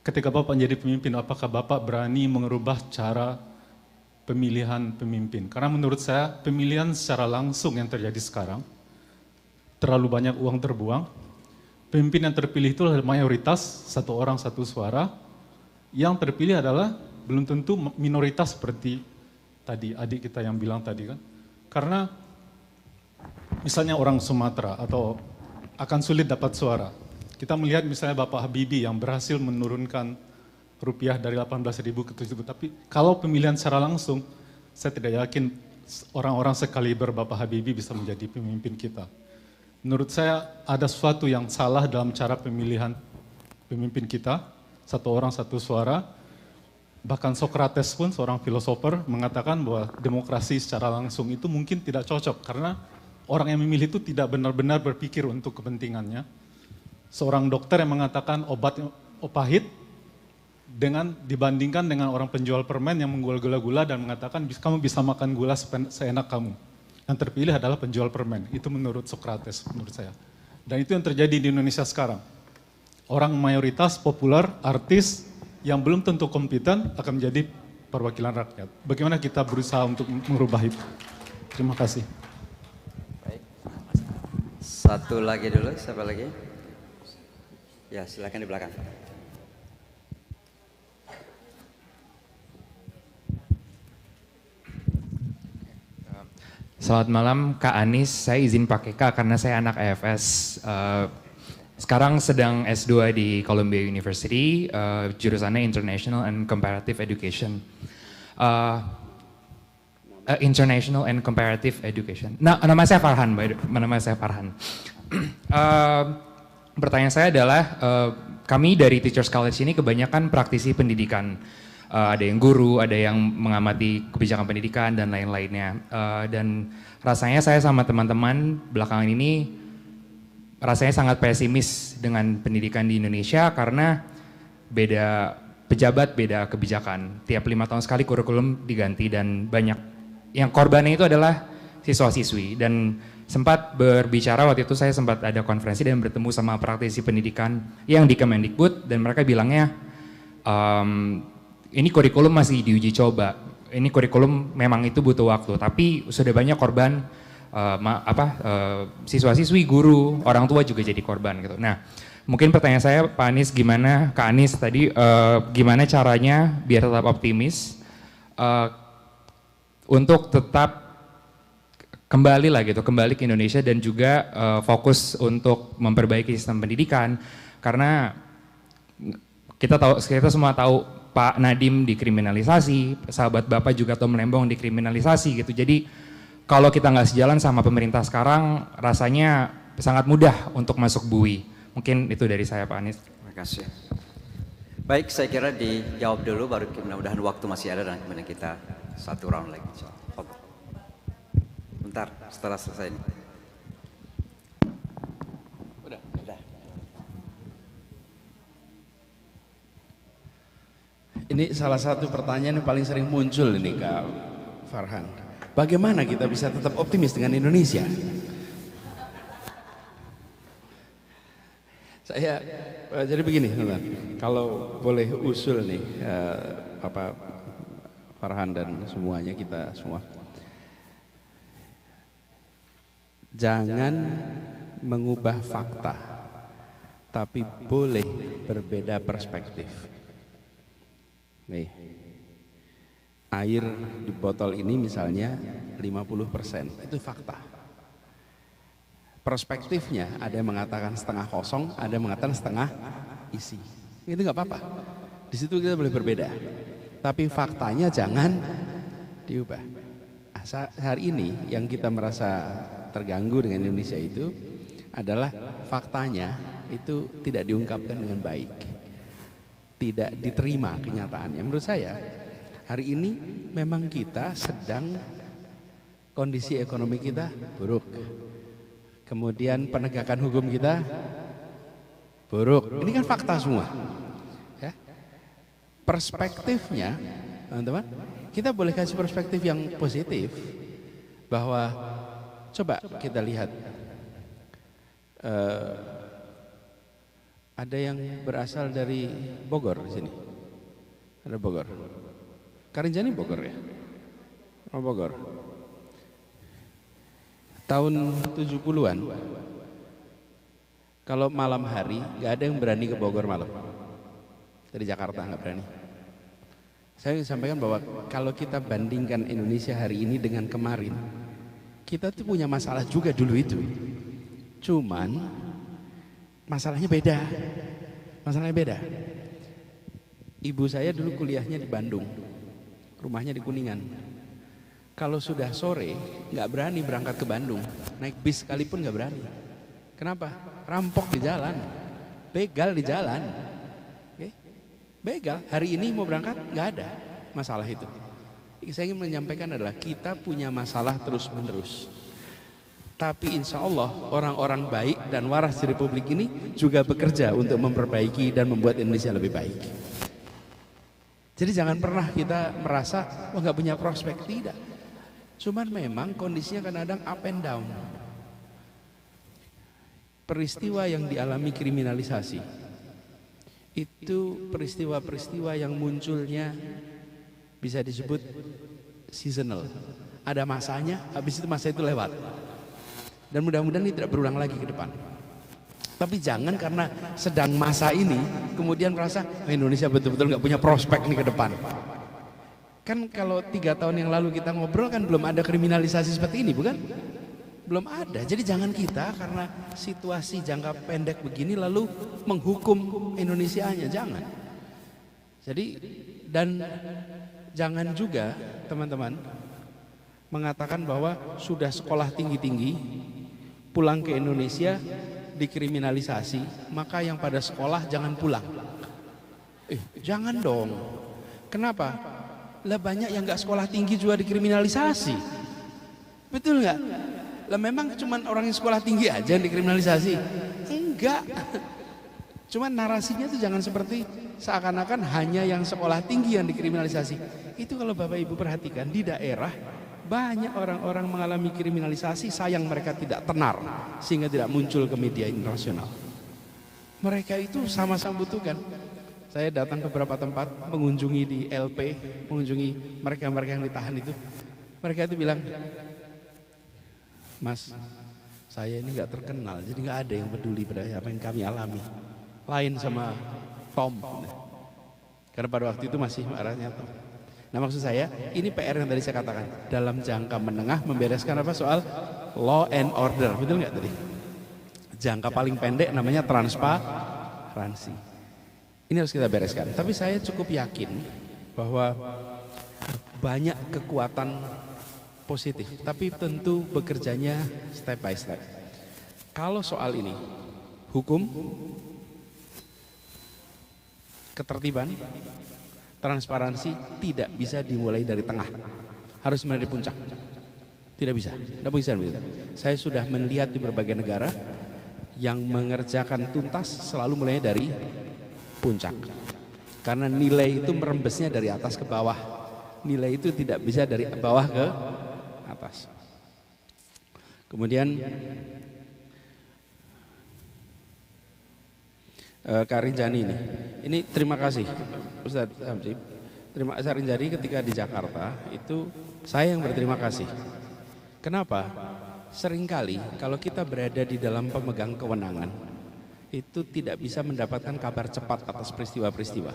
ketika Bapak menjadi pemimpin, apakah Bapak berani mengubah cara pemilihan pemimpin? Karena menurut saya pemilihan secara langsung yang terjadi sekarang, terlalu banyak uang terbuang. Pemimpin yang terpilih itu adalah mayoritas, 1 orang 1 suara. Yang terpilih adalah belum tentu minoritas seperti tadi adik kita yang bilang tadi kan. Karena misalnya orang Sumatera atau akan sulit dapat suara. Kita melihat misalnya Bapak Habibie yang berhasil menurunkan rupiah dari 18.000 ke 7.000. Tapi kalau pemilihan secara langsung, saya tidak yakin orang-orang sekaliber Bapak Habibie bisa menjadi pemimpin kita. Menurut saya ada sesuatu yang salah dalam cara pemilihan pemimpin kita, 1 orang 1 suara. Bahkan Socrates pun seorang filosofer mengatakan bahwa demokrasi secara langsung itu mungkin tidak cocok karena orang yang memilih itu tidak benar-benar berpikir untuk kepentingannya. Seorang dokter yang mengatakan obat pahit dibandingkan dengan orang penjual permen yang menjual gula-gula dan mengatakan kamu bisa makan gula seenak kamu. Yang terpilih adalah penjual permen. Itu menurut Socrates, menurut saya. Dan itu yang terjadi di Indonesia sekarang. orang mayoritas populer, artis yang belum tentu kompeten akan menjadi perwakilan rakyat. Bagaimana kita berusaha untuk merubah itu? Terima kasih. Baik. Satu lagi dulu, siapa lagi? Ya, silakan di belakang. Selamat malam Kak Anies, saya izin pakai Kak karena saya anak AFS. Sekarang sedang S2 di Columbia University, jurusannya International and Comparative Education. International and Comparative Education. Nah, nama saya Farhan, pertanyaan saya adalah, kami dari Teachers College ini kebanyakan praktisi pendidikan. Ada yang guru, ada yang mengamati kebijakan pendidikan dan lain-lainnya. Dan rasanya saya sama teman-teman belakangan ini rasanya sangat pesimis dengan pendidikan di Indonesia karena beda pejabat, beda kebijakan. Tiap 5 tahun sekali kurikulum diganti dan banyak yang korbannya itu adalah siswa-siswi. Dan sempat berbicara waktu itu saya sempat ada konferensi dan bertemu sama praktisi pendidikan yang di Kemendikbud dan mereka bilangnya ini kurikulum masih diuji coba. Ini kurikulum memang itu butuh waktu, tapi sudah banyak korban siswa-siswi, guru, orang tua juga jadi korban gitu. Nah, mungkin pertanyaan saya Pak Anies gimana, Kak Anies tadi gimana caranya biar tetap optimis untuk tetap kembali lah gitu, kembali ke Indonesia dan juga fokus untuk memperbaiki sistem pendidikan karena kita semua tahu Pak Nadiem dikriminalisasi, sahabat Bapak juga Tom Lembong dikriminalisasi gitu. Jadi kalau kita nggak sejalan sama pemerintah sekarang, rasanya sangat mudah untuk masuk bui. Mungkin itu dari saya Pak Anies. Terima kasih. Baik, saya kira dijawab dulu, baru mudah-mudahan waktu masih ada dan kemudian kita satu round lagi. Bentar, setelah selesai ini. Ini salah satu pertanyaan yang paling sering muncul ini Kak Farhan. Bagaimana kita bisa tetap optimis dengan Indonesia? Jadi begini, kalau boleh usul nih, Farhan dan semuanya kita semua, jangan mengubah fakta, tapi boleh berbeda perspektif. Nih, air di botol ini misalnya 50%, itu fakta. Perspektifnya ada yang mengatakan setengah kosong, ada yang mengatakan setengah isi. Itu nggak apa-apa. Di situ kita boleh berbeda. Tapi faktanya jangan diubah. Hari ini yang kita merasa terganggu dengan Indonesia itu adalah faktanya itu tidak diungkapkan dengan baik. Tidak diterima kenyataannya. Menurut saya hari ini memang kita sedang kondisi ekonomi kita buruk. Kemudian penegakan hukum kita buruk. Ini kan fakta semua. Ya. Perspektifnya, teman-teman, kita boleh kasih perspektif yang positif bahwa coba kita lihat ada yang berasal dari Bogor di sini. Ada Bogor. Karinjani Bogor ya? Oh Bogor. Tahun 70-an, kalau malam hari nggak ada yang berani ke Bogor malam. Dari Jakarta nggak berani. Saya sampaikan bahwa kalau kita bandingkan Indonesia hari ini dengan kemarin, kita tuh punya masalah juga dulu itu. Cuman masalahnya beda. Masalahnya beda. Ibu saya dulu kuliahnya di Bandung, rumahnya di Kuningan. Kalau sudah sore nggak berani berangkat ke Bandung, naik bis sekalipun nggak berani. Kenapa? Rampok di jalan, begal di jalan. Oke? Begal. Hari ini mau berangkat nggak ada masalah itu. Saya ingin menyampaikan adalah kita punya masalah terus menerus. Tapi insya Allah orang-orang baik dan waras di Republik ini juga bekerja untuk memperbaiki dan membuat Indonesia lebih baik. Jadi jangan pernah kita merasa nggak punya prospek, tidak. Cuman memang kondisinya kadang-kadang up and down. Peristiwa yang dialami kriminalisasi itu peristiwa-peristiwa yang munculnya bisa disebut seasonal. Ada masanya, habis itu masa itu lewat. Dan mudah-mudahan ini tidak berulang lagi ke depan. Tapi jangan karena sedang masa ini kemudian merasa Indonesia betul-betul nggak punya prospek nih ke depan. Kan kalau 3 tahun yang lalu kita ngobrol kan belum ada kriminalisasi seperti ini, bukan? Belum ada. Jadi jangan kita karena situasi jangka pendek begini lalu menghukum Indonesianya, jangan. Jadi dan jangan juga teman-teman mengatakan bahwa sudah sekolah tinggi-tinggi pulang ke Indonesia dikriminalisasi, maka yang pada sekolah jangan pulang. Jangan dong. Kenapa? Lah banyak yang nggak sekolah tinggi juga dikriminalisasi. Betul nggak? Lah memang cuman orang yang sekolah tinggi aja yang dikriminalisasi? Enggak. Cuman narasinya itu jangan seperti seakan-akan hanya yang sekolah tinggi yang dikriminalisasi. Itu kalau Bapak Ibu perhatikan di daerah banyak orang-orang mengalami kriminalisasi, sayang mereka tidak tenar sehingga tidak muncul ke media internasional. Mereka itu sama-sama butuhkan. Saya datang ke beberapa tempat, mengunjungi di LP, mengunjungi mereka-mereka yang ditahan itu. Mereka itu bilang, Mas, saya ini nggak terkenal, jadi nggak ada yang peduli pada apa yang kami alami. Lain sama Tom, karena pada waktu itu masih arahnya Tom. Nah maksud saya, ini PR yang tadi saya katakan. Dalam jangka menengah membereskan apa soal law and order, betul nggak tadi? Jangka paling pendek namanya transparansi. Ini harus kita bereskan. Tapi saya cukup yakin bahwa banyak kekuatan positif. Tapi tentu bekerjanya step by step. Kalau soal ini, hukum, ketertiban, transparansi tidak bisa dimulai dari tengah, harus mulai dari puncak. Tidak bisa, tidak bisa begitu. Saya sudah melihat di berbagai negara yang mengerjakan tuntas selalu mulai dari puncak, karena nilai itu merembesnya dari atas ke bawah. Nilai itu tidak bisa dari bawah ke atas. Kemudian Kak Rinjani ini terima kasih Ustadz Hamzib. Terima kasih Rinjani ketika di Jakarta itu saya yang berterima kasih. Kenapa? Seringkali kalau kita berada di dalam pemegang kewenangan itu tidak bisa mendapatkan kabar cepat atas peristiwa-peristiwa.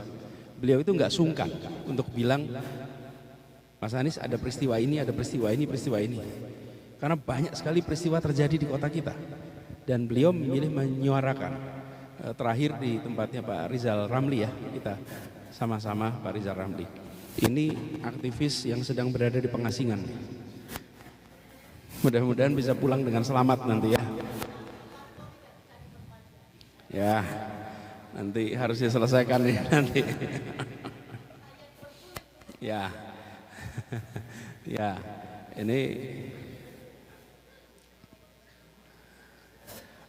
Beliau itu nggak sungkan untuk bilang, Mas Anies ada peristiwa ini, ada peristiwa ini, peristiwa ini. Karena banyak sekali peristiwa terjadi di kota kita. Dan beliau memilih menyuarakan. Terakhir di tempatnya Pak Rizal Ramli ya, kita sama-sama Pak Rizal Ramli. Ini aktivis yang sedang berada di pengasingan. Mudah-mudahan bisa pulang dengan selamat nanti ya. Ya, nanti harus diselesaikan nih nanti. Ya, ya, ini.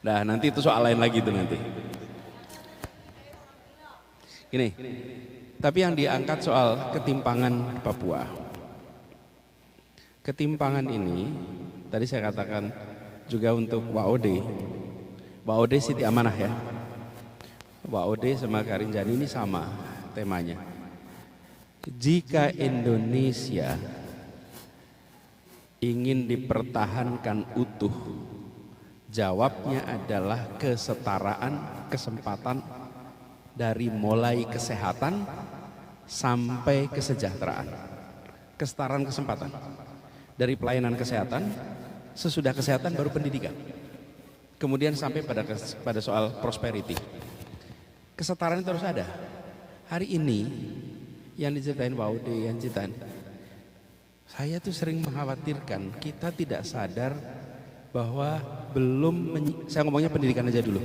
Nah nanti itu soal lain lagi itu nanti. Gini, tapi yang diangkat soal ketimpangan Papua. Ketimpangan ini, tadi saya katakan juga untuk WAOD. WAOD Siti Amanah ya. WAOD sama Kak Rinjani ini sama temanya. Jika Indonesia ingin dipertahankan utuh, jawabnya adalah kesetaraan kesempatan dari mulai kesehatan sampai kesejahteraan. Kesetaraan kesempatan dari pelayanan kesehatan, sesudah kesehatan baru pendidikan, kemudian sampai pada soal prosperity. Kesetaraan itu harus ada. Hari ini yang diceritain WAOD, yang ceritain, saya tuh sering mengkhawatirkan kita tidak sadar bahwa saya ngomongnya pendidikan aja dulu.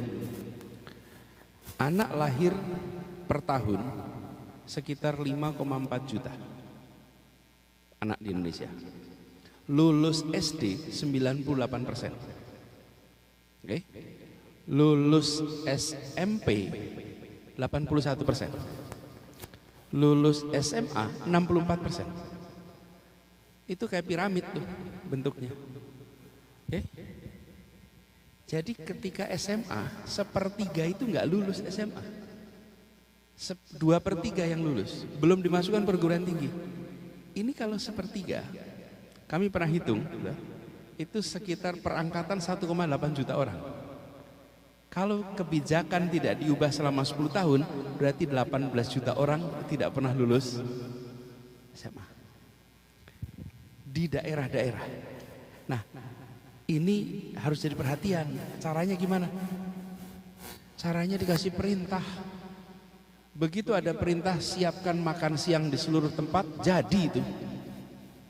Anak lahir per tahun sekitar 5,4 juta anak di Indonesia. Lulus SD 98%. Oke. Lulus SMP 81%. Lulus SMA 64%. Itu kayak piramid tuh bentuknya. Oke. Jadi ketika SMA, sepertiga itu nggak lulus SMA. 2/3 yang lulus, belum dimasukkan perguruan tinggi. Ini kalau 1/3, kami pernah hitung, itu sekitar perangkatan 1,8 juta orang. Kalau kebijakan tidak diubah selama 10 tahun, berarti 18 juta orang tidak pernah lulus SMA. Di daerah-daerah. Nah, ini harus jadi perhatian. Caranya gimana? Caranya dikasih perintah. Begitu ada perintah siapkan makan siang di seluruh tempat, jadi itu.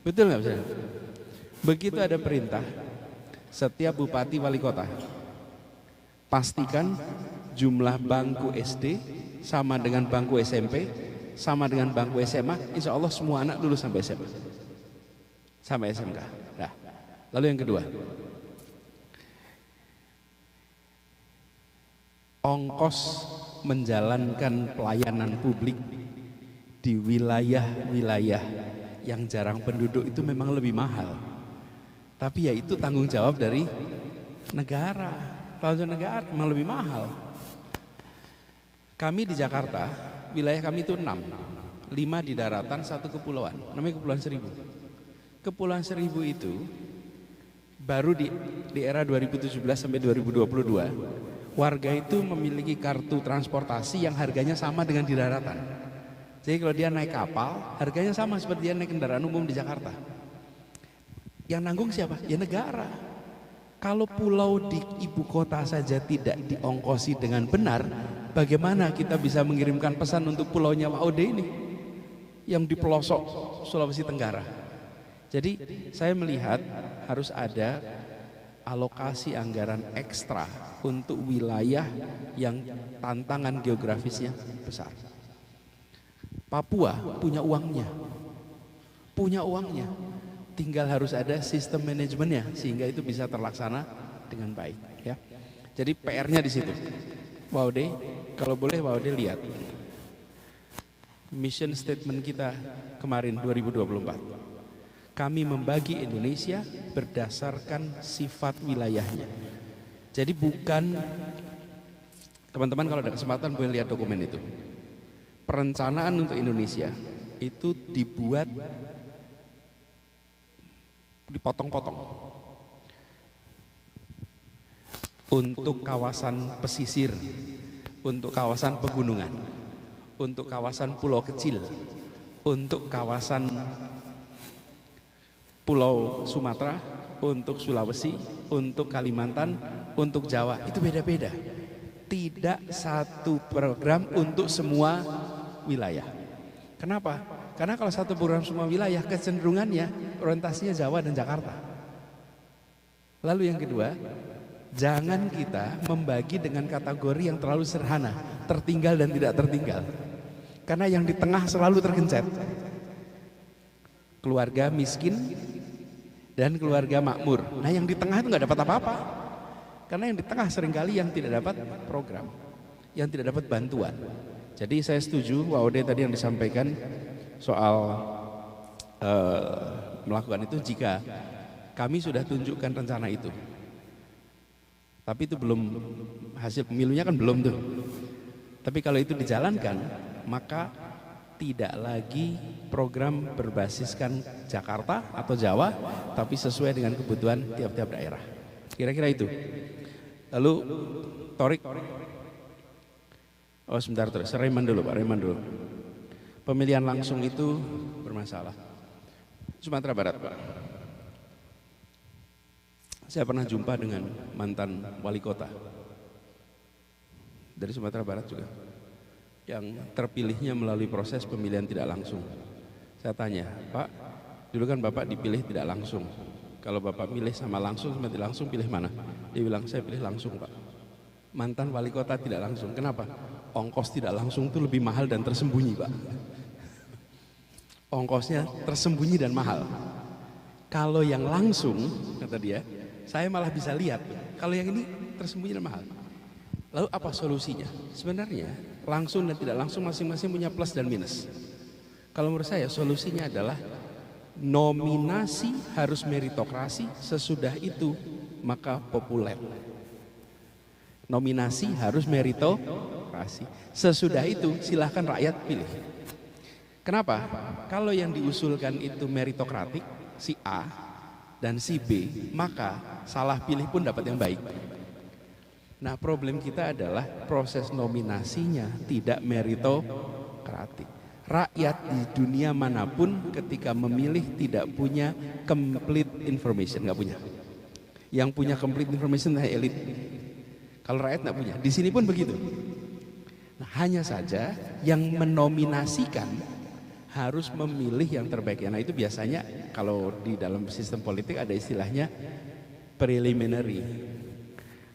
Betul nggak bisa? Begitu ada perintah, setiap bupati wali kota pastikan jumlah bangku SD sama dengan bangku SMP, sama dengan bangku SMA, insya Allah semua anak lulus sampai SMA, sampai SMK. Nah, lalu yang kedua, ongkos menjalankan pelayanan publik di wilayah-wilayah yang jarang penduduk itu memang lebih mahal. Tapi ya itu tanggung jawab dari negara. Kalau negara memang lebih mahal. Kami di Jakarta, wilayah kami itu 6. 5 di daratan, 1 kepulauan. Namanya Kepulauan Seribu. Kepulauan Seribu itu baru di era 2017 sampai 2022, warga itu memiliki kartu transportasi yang harganya sama dengan di daratan. Jadi kalau dia naik kapal, harganya sama seperti dia naik kendaraan umum di Jakarta. Yang nanggung siapa? Ya negara. Kalau pulau di ibu kota saja tidak diongkosi dengan benar, bagaimana kita bisa mengirimkan pesan untuk pulaunya WOD ini yang di pelosok Sulawesi Tenggara? Jadi saya melihat harus ada alokasi anggaran ekstra untuk wilayah yang tantangan geografisnya besar. Papua punya uangnya, tinggal harus ada sistem manajemennya sehingga itu bisa terlaksana dengan baik. Ya, jadi PR-nya di situ. WOD, kalau boleh WOD lihat mission statement kita kemarin 2024. Kami membagi Indonesia berdasarkan sifat wilayahnya. Jadi bukan, teman-teman kalau ada kesempatan boleh lihat dokumen itu. Perencanaan untuk Indonesia itu dibuat dipotong-potong untuk kawasan pesisir, untuk kawasan pegunungan, untuk kawasan pulau kecil, untuk kawasan Pulau Sumatera, untuk Sulawesi, untuk Kalimantan, untuk Jawa, itu beda-beda. Tidak satu program untuk semua wilayah. Kenapa? Karena kalau satu program semua wilayah, kecenderungannya orientasinya Jawa dan Jakarta. Lalu yang kedua, jangan kita membagi dengan kategori yang terlalu sederhana, tertinggal dan tidak tertinggal. Karena yang di tengah selalu tergencet. Keluarga miskin dan keluarga makmur. Nah yang di tengah itu nggak dapat apa-apa. Karena yang di tengah seringkali yang tidak dapat program, yang tidak dapat bantuan. Jadi saya setuju WOD tadi yang disampaikan soal melakukan itu jika kami sudah tunjukkan rencana itu. Tapi itu belum, hasil pemilunya kan belum tuh. Tapi kalau itu dijalankan, maka tidak lagi program berbasiskan Jakarta atau Jawa, tapi sesuai dengan kebutuhan tiap-tiap daerah. Kira-kira itu. Lalu Torik, oh sebentar terus, Reman dulu Pak, Reman dulu. Pemilihan langsung itu bermasalah. Sumatera Barat Pak. Saya pernah jumpa dengan mantan wali kota dari Sumatera Barat juga, yang terpilihnya melalui proses pemilihan tidak langsung. Saya tanya, Pak, dulu kan Bapak dipilih tidak langsung. Kalau Bapak milih sama langsung sama tidak langsung, pilih mana? Dia bilang, saya pilih langsung Pak. Mantan wali kota tidak langsung. Kenapa? Ongkos tidak langsung itu lebih mahal dan tersembunyi Pak. Ongkosnya tersembunyi dan mahal. Kalau yang langsung, kata dia, saya malah bisa lihat. Kalau yang ini tersembunyi dan mahal. Lalu apa solusinya? Sebenarnya langsung dan tidak langsung masing-masing punya plus dan minus. Kalau menurut saya solusinya adalah nominasi harus meritokrasi, sesudah itu maka populer. Nominasi harus meritokrasi, demokrasi. Sesudah itu silahkan rakyat pilih. Kenapa? Kalau yang diusulkan itu meritokratik, si A dan si B, maka salah pilih pun dapat yang baik. Nah, problem kita adalah proses nominasinya tidak meritokratik. Rakyat di dunia manapun ketika memilih tidak punya complete information, nggak punya. Yang punya complete information adalah elit. Kalau rakyat nggak punya, di sini pun begitu. Nah, hanya saja yang menominasikan harus memilih yang terbaik. Nah, itu biasanya kalau di dalam sistem politik ada istilahnya preliminary,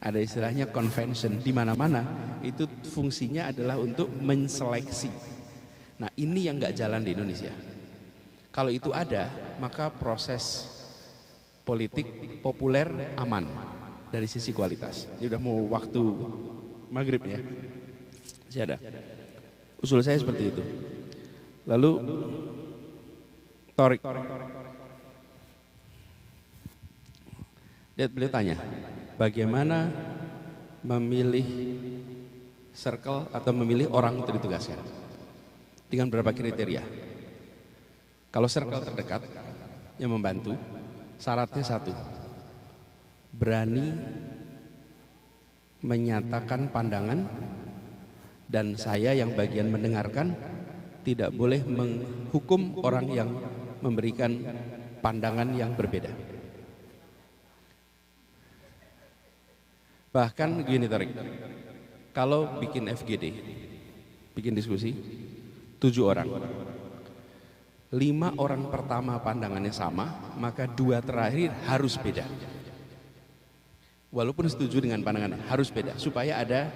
ada istilahnya convention. Di mana-mana itu fungsinya adalah untuk menseleksi. Nah, ini yang nggak jalan di Indonesia. Kalau itu ada, maka proses politik populer aman dari sisi kualitas. Ini udah mau waktu maghrib ya. Masih ada. Usul saya seperti itu. Lalu Torik, beliau tanya, bagaimana memilih circle atau memilih orang untuk ditugaskan? Dengan berapa kriteria? Kalau circle terdekat yang membantu, syaratnya satu, berani menyatakan pandangan, dan saya yang bagian mendengarkan tidak boleh menghukum orang yang memberikan pandangan yang berbeda. Bahkan gini Tarik, kalau bikin FGD, bikin diskusi, 7 orang, 5 orang pertama pandangannya sama, maka 2 terakhir harus beda. Walaupun setuju dengan pandangan, harus beda, supaya ada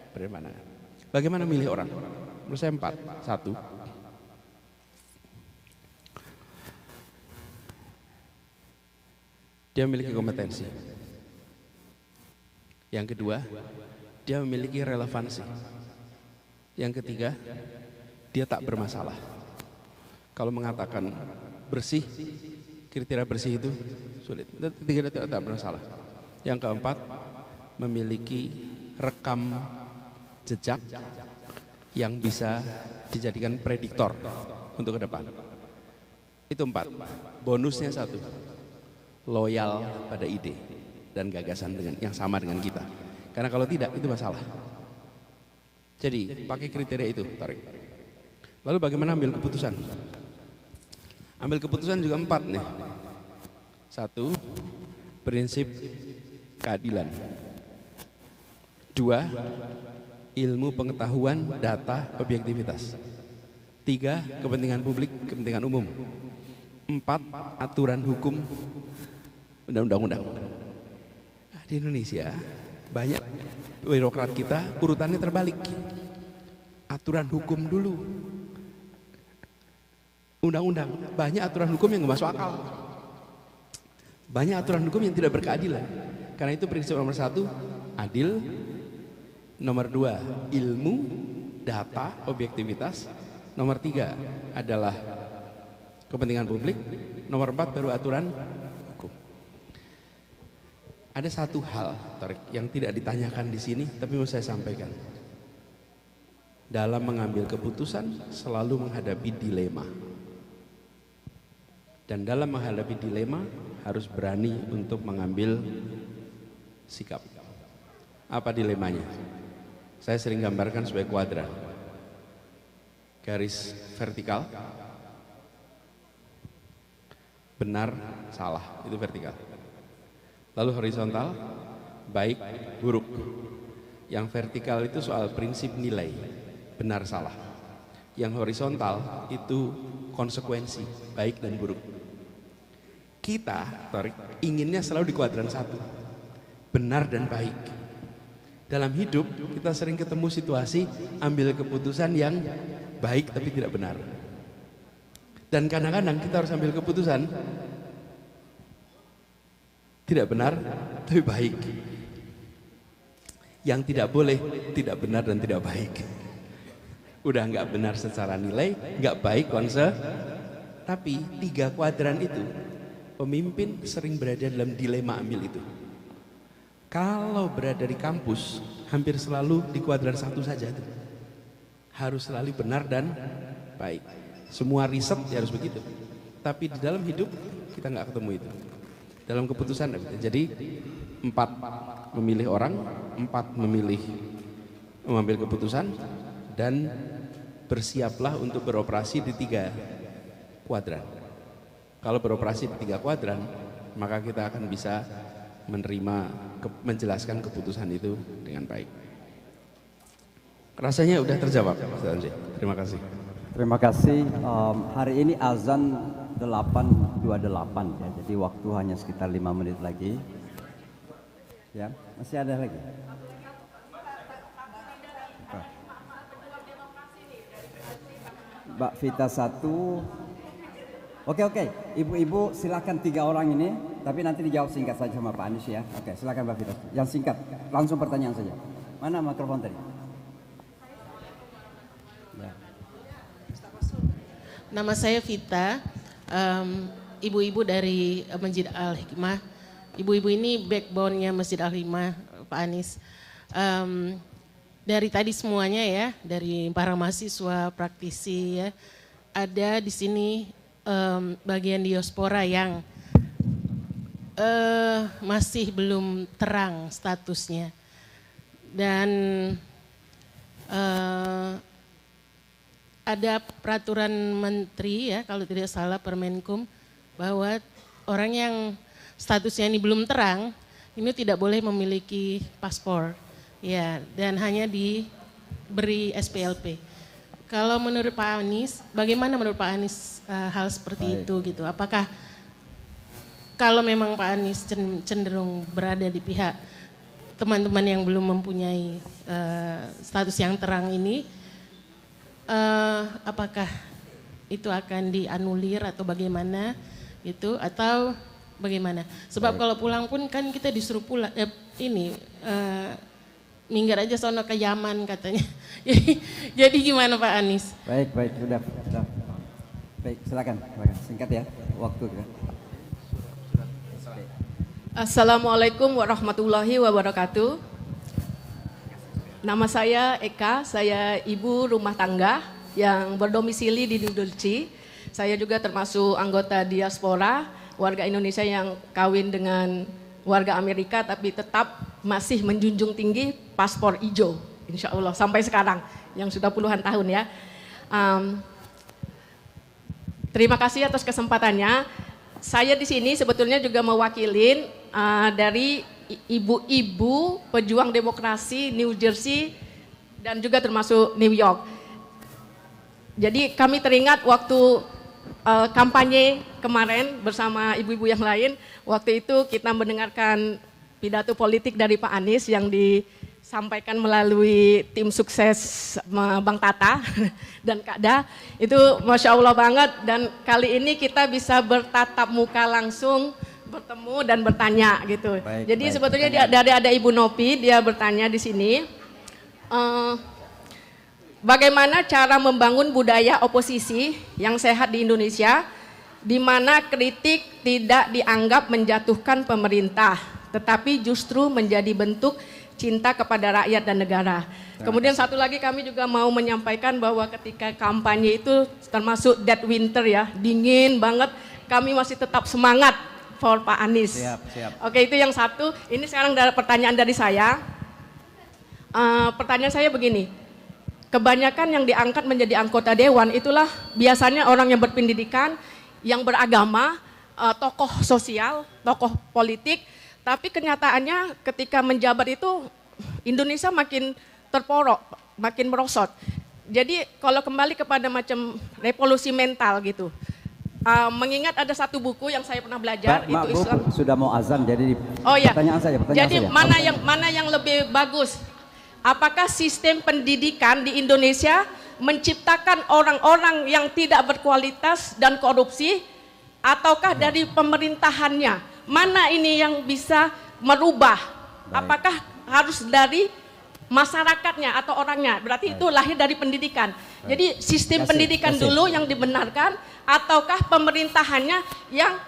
perbedaan. Bagaimana milih orang? Menurut saya 4. 1, dia memiliki kompetensi. Yang kedua, dia memiliki relevansi. Yang ketiga, dia tak bermasalah. Kalau mengatakan bersih, kriteria bersih itu sulit. Ketiga, dia tak bermasalah. Yang keempat, memiliki rekam jejak yang bisa dijadikan prediktor untuk ke depan. Itu 4. Bonusnya 1, loyal pada ide dan gagasan yang sama dengan kita. Karena kalau tidak, itu masalah. Jadi pakai kriteria itu, Tarik. Lalu bagaimana ambil keputusan? Ambil keputusan juga 4 nih. 1, prinsip keadilan. 2, ilmu pengetahuan, data, objektivitas. 3, kepentingan publik, kepentingan umum. 4, aturan hukum, undang-undang. Nah, di Indonesia banyak birokrat kita urutannya terbalik. Aturan hukum dulu, undang-undang. Banyak aturan hukum yang nggak masuk akal. Banyak aturan hukum yang tidak berkeadilan. Karena itu prinsip nomor 1, adil. Nomor 2, ilmu, data, objektivitas. Nomor 3 adalah kepentingan publik. Nomor 4 baru aturan hukum. Ada satu hal, Tarik, yang tidak ditanyakan di sini, tapi mau saya sampaikan. Dalam mengambil keputusan selalu menghadapi dilema. Dan dalam menghadapi dilema harus berani untuk mengambil sikap. Apa dilemanya? Saya sering gambarkan sebagai kuadran. Garis vertikal, benar, salah, itu vertikal. Lalu horizontal, baik, buruk. Yang vertikal itu soal prinsip nilai, benar, salah. Yang horizontal itu konsekuensi, baik dan buruk. Kita, Tarik, inginnya selalu di kuadran 1, benar dan baik. Dalam hidup kita sering ketemu situasi ambil keputusan yang baik tapi tidak benar. Dan kadang-kadang kita harus ambil keputusan tidak benar tapi baik. Yang tidak boleh tidak benar dan tidak baik. Udah nggak benar secara nilai, nggak baik konsep. Tapi 3 kuadran itu pemimpin sering berada dalam dilema ambil itu. Kalau berada di kampus hampir selalu di kuadran 1 saja. Harus selalu benar dan baik. Semua riset ya harus begitu. Tapi di dalam hidup kita nggak ketemu itu. Dalam keputusan, jadi 4 memilih orang, 4 mengambil keputusan, dan bersiaplah untuk beroperasi di 3 kuadran. Kalau beroperasi di 3 kuadran, maka kita akan bisa menjelaskan keputusan itu dengan baik. Rasanya udah terjawab, Mas Andri. Terima kasih. Terima kasih. Hari ini azan 8.28 ya, jadi waktu hanya sekitar 5 menit lagi. Ya, masih ada lagi. Mbak Vita 1. Oke. Ibu-ibu silakan 3 orang ini, tapi nanti dijawab singkat saja sama Pak Anies ya. Oke, silakan Mbak Vita. Yang singkat, langsung pertanyaan saja. Mana mikrofon tadi? Ya. Nama saya Vita, ibu-ibu dari Masjid Al-Hikmah. Ibu-ibu ini backbone-nya Masjid Al-Hikmah, Pak Anies. Dari tadi semuanya ya, dari para mahasiswa, praktisi ya, ada di sini bagian diaspora yang masih belum terang statusnya. Dan ada peraturan menteri ya, kalau tidak salah Permenkum, bahwa orang yang statusnya ini belum terang, ini tidak boleh memiliki paspor. Ya, dan hanya diberi SPLP. Kalau menurut Pak Anies, bagaimana menurut Pak Anies hal seperti itu gitu? Apakah kalau memang Pak Anies cenderung berada di pihak teman-teman yang belum mempunyai status yang terang ini, apakah itu akan dianulir atau bagaimana gitu? Atau bagaimana? Sebab kalau pulang pun kan kita disuruh pulang, minggir aja sono ke Yaman katanya. Jadi gimana Pak Anies? Baik, sudah. Baik, silakan. Singkat ya, waktu kita. Assalamualaikum warahmatullahi wabarakatuh. Nama saya Eka, saya ibu rumah tangga yang berdomisili di New Delhi. Saya juga termasuk anggota diaspora, warga Indonesia yang kawin dengan warga Amerika tapi tetap masih menjunjung tinggi paspor hijau, insya Allah sampai sekarang yang sudah puluhan tahun ya. Terima kasih atas kesempatannya. Saya di sini sebetulnya juga mewakilin dari ibu-ibu pejuang demokrasi New Jersey dan juga termasuk New York. Jadi kami teringat waktu kampanye kemarin bersama ibu-ibu yang lain, waktu itu kita mendengarkan pidato politik dari Pak Anies yang disampaikan melalui tim sukses Bang Tata dan Kak Da. Itu Masya Allah banget, dan kali ini kita bisa bertatap muka langsung, bertemu dan bertanya gitu. Jadi sebetulnya dari ada Ibu Nopi, dia bertanya di sini, bagaimana cara membangun budaya oposisi yang sehat di Indonesia, di mana kritik tidak dianggap menjatuhkan pemerintah, tetapi justru menjadi bentuk cinta kepada rakyat dan negara. Kemudian satu lagi kami juga mau menyampaikan bahwa ketika kampanye itu termasuk dead winter ya, dingin banget, kami masih tetap semangat for Pak Anies. Siap. Oke, itu yang satu. Ini sekarang ada pertanyaan dari saya. Pertanyaan saya begini, kebanyakan yang diangkat menjadi anggota dewan itulah biasanya orang yang berpendidikan, yang beragama, tokoh sosial, tokoh politik, tapi kenyataannya ketika menjabat itu Indonesia makin terporok, makin merosot. Jadi kalau kembali kepada macam revolusi mental gitu, mengingat ada satu buku yang saya pernah belajar, Mbak, itu Islam. sudah mau azan, jadi pertanyaan saja. Jadi mana yang lebih bagus? Apakah sistem pendidikan di Indonesia menciptakan orang-orang yang tidak berkualitas dan korupsi, ataukah dari pemerintahannya? Mana ini yang bisa merubah? Apakah harus dari masyarakatnya atau orangnya? Berarti itu lahir dari pendidikan. Jadi sistem pendidikan dulu yang dibenarkan, ataukah pemerintahannya yang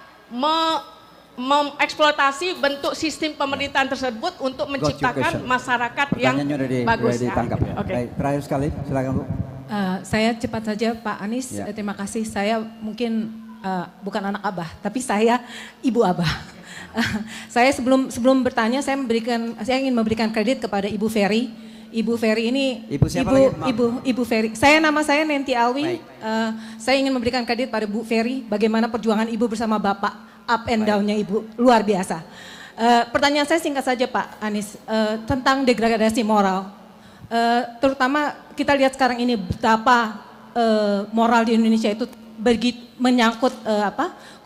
mengeksploitasi bentuk sistem pemerintahan tersebut untuk menciptakan masyarakat yang Pertanyaannya bagus. udah ditangkap ya. Oke. Baik, terakhir sekali, silakan Bu. Saya cepat saja Pak Anies, Ya. terima kasih. Saya mungkin bukan anak Abah, tapi saya ibu Abah. Saya sebelum bertanya, saya ingin memberikan kredit kepada Ibu Ferry. Ibu Ferry ini, Ibu siapa lagi? Maaf. Ibu Ferry. Nama saya Nenti Alwi. Saya ingin memberikan kredit pada Bu Ferry, bagaimana perjuangan Ibu bersama Bapak, up and down-nya Ibu, luar biasa. Pertanyaan saya singkat saja Pak Anies, tentang degradasi moral. Terutama kita lihat sekarang ini betapa moral di Indonesia itu menyangkut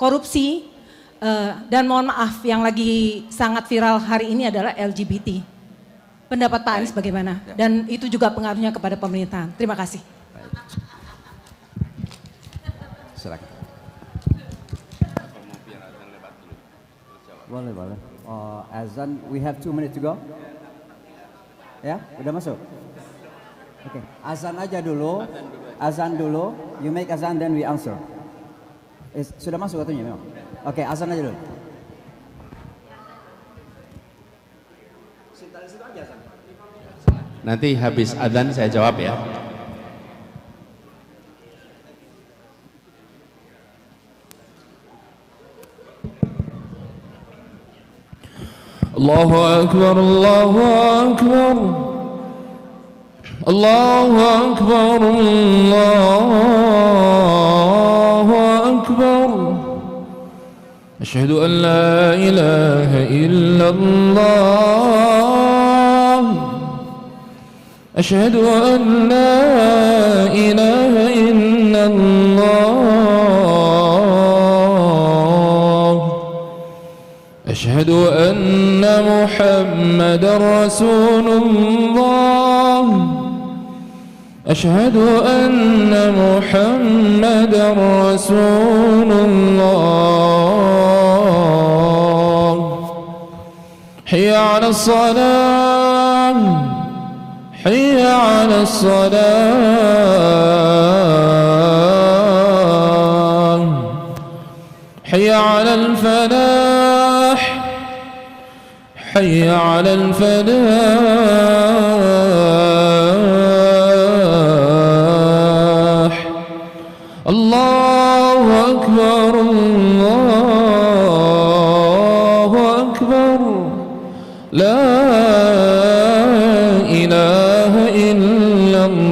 korupsi, dan mohon maaf yang lagi sangat viral hari ini adalah LGBT. Pendapat Pak Anies bagaimana? Dan itu juga pengaruhnya kepada pemerintahan. Terima kasih. Silakan. Boleh. Azan, we have 2 minutes to go. Ya, udah masuk? Oke, azan aja dulu. Azan dulu. You make azan, then we answer. Sudah masuk waktunya memang. Oke, azan aja dulu. Nanti habis adzan saya jawab ya. Allahu Akbar, Allahu Akbar, Allahu Akbar, Allahu Akbar. Asyhadu an la ilaha illallah, asyhadu an la ilaha illallah, asyhadu anna Muhammadar Rasulullah, asyhadu anna Muhammadar Rasulullah. Hayya 'alas salam, hayya 'alas salam, hayya 'alal falah, hayya 'alal falah. Allahu Akbar, Allahu Akbar. La ilaha illallah.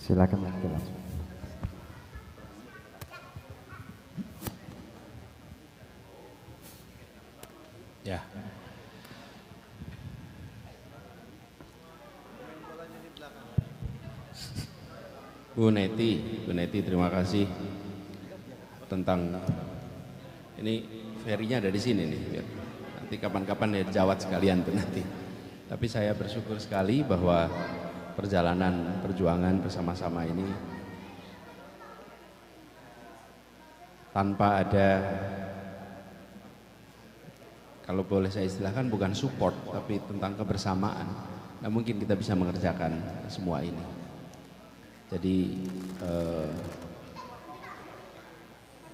Silakan. Ya. Bu Neti terima kasih tentang ini Ferry-nya ada di sini nih, biar nanti kapan-kapan ya jawab sekalian tuh nanti. Tapi saya bersyukur sekali bahwa perjalanan perjuangan bersama-sama ini tanpa ada, kalau boleh saya istilahkan bukan support, tapi tentang kebersamaan, nah mungkin kita bisa mengerjakan semua ini. Jadi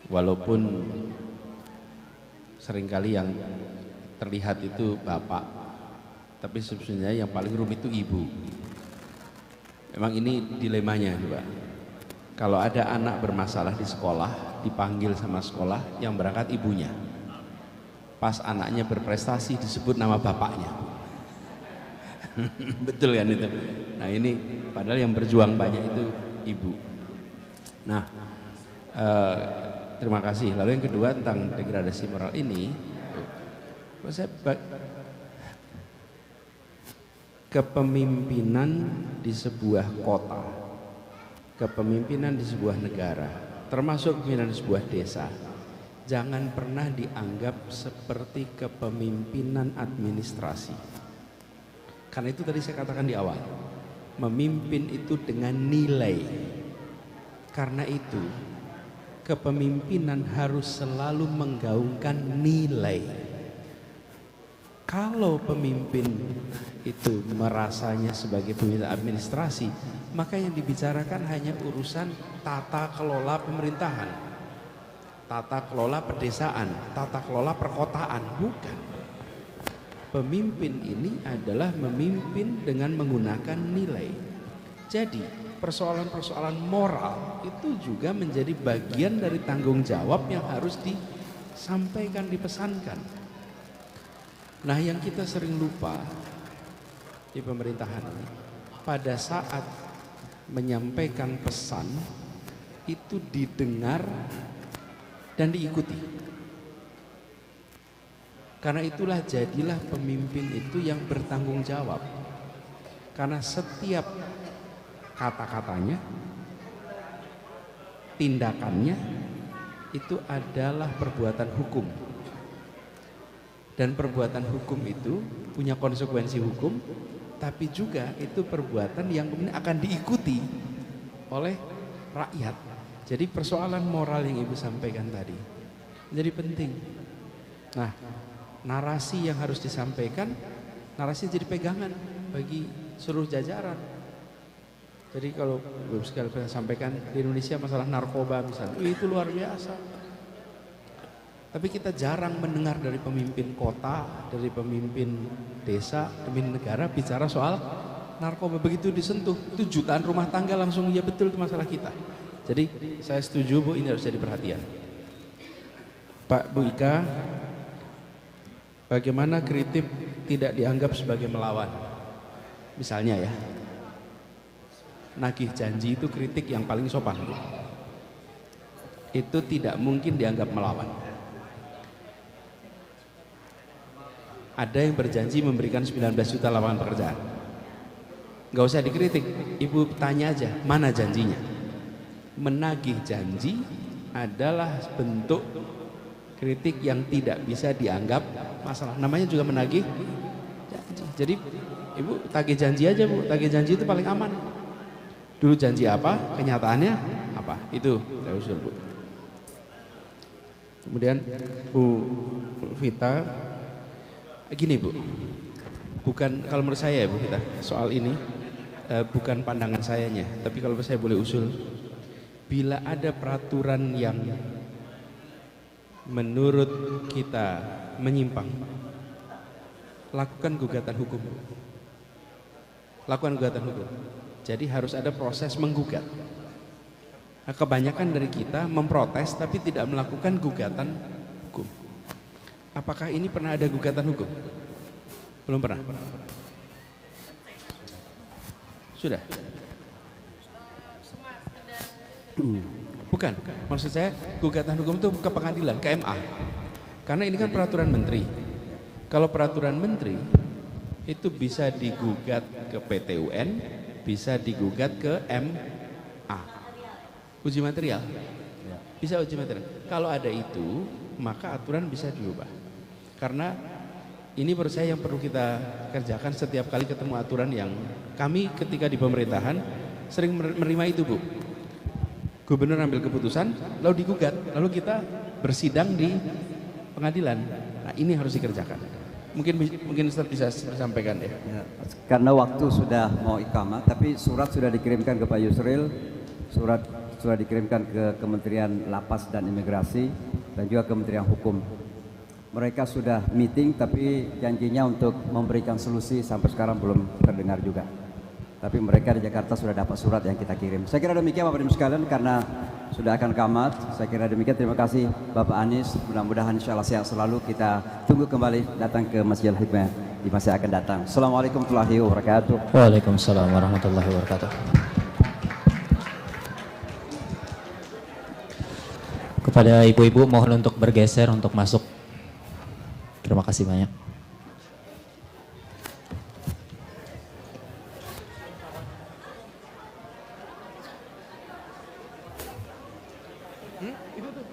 walaupun seringkali yang terlihat itu bapak, tapi sebenarnya yang paling rumit itu ibu. Memang ini dilemanya juga. Kalau ada anak bermasalah di sekolah, dipanggil sama sekolah, yang berangkat ibunya. Pas anaknya berprestasi disebut nama bapaknya. Betul kan itu? Nah ini padahal yang berjuang banyak itu ibu. Nah terima kasih. Lalu yang kedua tentang degradasi moral ini, kepemimpinan di sebuah kota, kepemimpinan di sebuah negara, termasuk kepemimpinan di sebuah desa, jangan pernah dianggap seperti kepemimpinan administrasi. Karena itu tadi saya katakan di awal, memimpin itu dengan nilai. Karena itu kepemimpinan harus selalu menggaungkan nilai. Kalau pemimpin itu merasanya sebagai pemimpin administrasi, maka yang dibicarakan hanya urusan tata kelola pemerintahan, tata kelola pedesaan, tata kelola perkotaan, bukan. Pemimpin ini adalah memimpin dengan menggunakan nilai. Jadi persoalan-persoalan moral itu juga menjadi bagian dari tanggung jawab yang harus disampaikan, dipesankan. Nah, yang kita sering lupa di pemerintahan ini, pada saat menyampaikan pesan itu didengar dan diikuti. Karena itulah jadilah pemimpin itu yang bertanggung jawab. Karena setiap kata-katanya, tindakannya itu adalah perbuatan hukum. Dan perbuatan hukum itu punya konsekuensi hukum, tapi juga itu perbuatan yang kemudian akan diikuti oleh rakyat. Jadi persoalan moral yang Ibu sampaikan tadi menjadi penting. Nah, narasi yang harus disampaikan, narasi jadi pegangan bagi seluruh jajaran. Jadi kalau Ibu sekalian sampaikan di Indonesia masalah narkoba misalnya, itu luar biasa. Tapi kita jarang mendengar dari pemimpin kota, dari pemimpin desa, pemimpin negara bicara soal narkoba. Begitu disentuh, itu jutaan rumah tangga langsung, ya betul itu masalah kita. Jadi saya setuju Bu, ini harus jadi perhatian. Pak Bu Ika, bagaimana kritik tidak dianggap sebagai melawan? Misalnya ya, nagih janji itu kritik yang paling sopan. Itu tidak mungkin dianggap melawan. Ada yang berjanji memberikan 19 juta lapangan pekerjaan. Nggak usah dikritik, Ibu tanya aja, mana janjinya? Menagih janji adalah bentuk kritik yang tidak bisa dianggap masalah. Namanya juga menagih janji. Jadi Ibu tagih janji aja Bu, tagih janji itu paling aman. Dulu janji apa, kenyataannya apa, itu saya usul Bu. Kemudian Bu Vita, gini Bu, bukan kalau menurut saya ya Bu Vita, soal ini bukan pandangan sayanya, tapi kalau saya boleh usul, bila ada peraturan yang menurut kita menyimpang, lakukan gugatan hukum. Lakukan gugatan hukum. Jadi harus ada proses menggugat. Nah, kebanyakan dari kita memprotes tapi tidak melakukan gugatan hukum. Apakah ini pernah ada gugatan hukum? Belum pernah. Sudah. Bukan, maksud saya gugatan hukum itu ke pengadilan, ke MA. Karena ini kan peraturan menteri. Kalau peraturan menteri itu bisa digugat ke PT UN, bisa digugat ke MA. Uji material. Bisa uji material. Kalau ada itu, maka aturan bisa diubah. Karena ini menurut saya yang perlu kita kerjakan setiap kali ketemu aturan yang kami ketika di pemerintahan sering menerima itu Bu. Gubernur ambil keputusan, lalu digugat, lalu kita bersidang di pengadilan. Nah ini harus dikerjakan. Mungkin Ustaz bisa sampaikan ya. Karena waktu sudah mau iqamah, tapi surat sudah dikirimkan ke Pak Yusril, surat sudah dikirimkan ke Kementerian Lapas dan Imigrasi dan juga Kementerian Hukum. Mereka sudah meeting tapi janjinya untuk memberikan solusi sampai sekarang belum terdengar juga. Tapi mereka di Jakarta sudah dapat surat yang kita kirim. Saya kira demikian Bapak Ibu sekalian karena sudah akan kamat. Saya kira demikian. Terima kasih Bapak Anies. Mudah-mudahan insya Allah sehat selalu. Kita tunggu kembali datang ke Masjidil Hikmah di masa yang akan datang. Assalamualaikum warahmatullahi wabarakatuh. Waalaikumsalam warahmatullahi wabarakatuh. Kepada ibu-ibu mohon untuk bergeser untuk masuk. Terima kasih banyak. Itu tuh.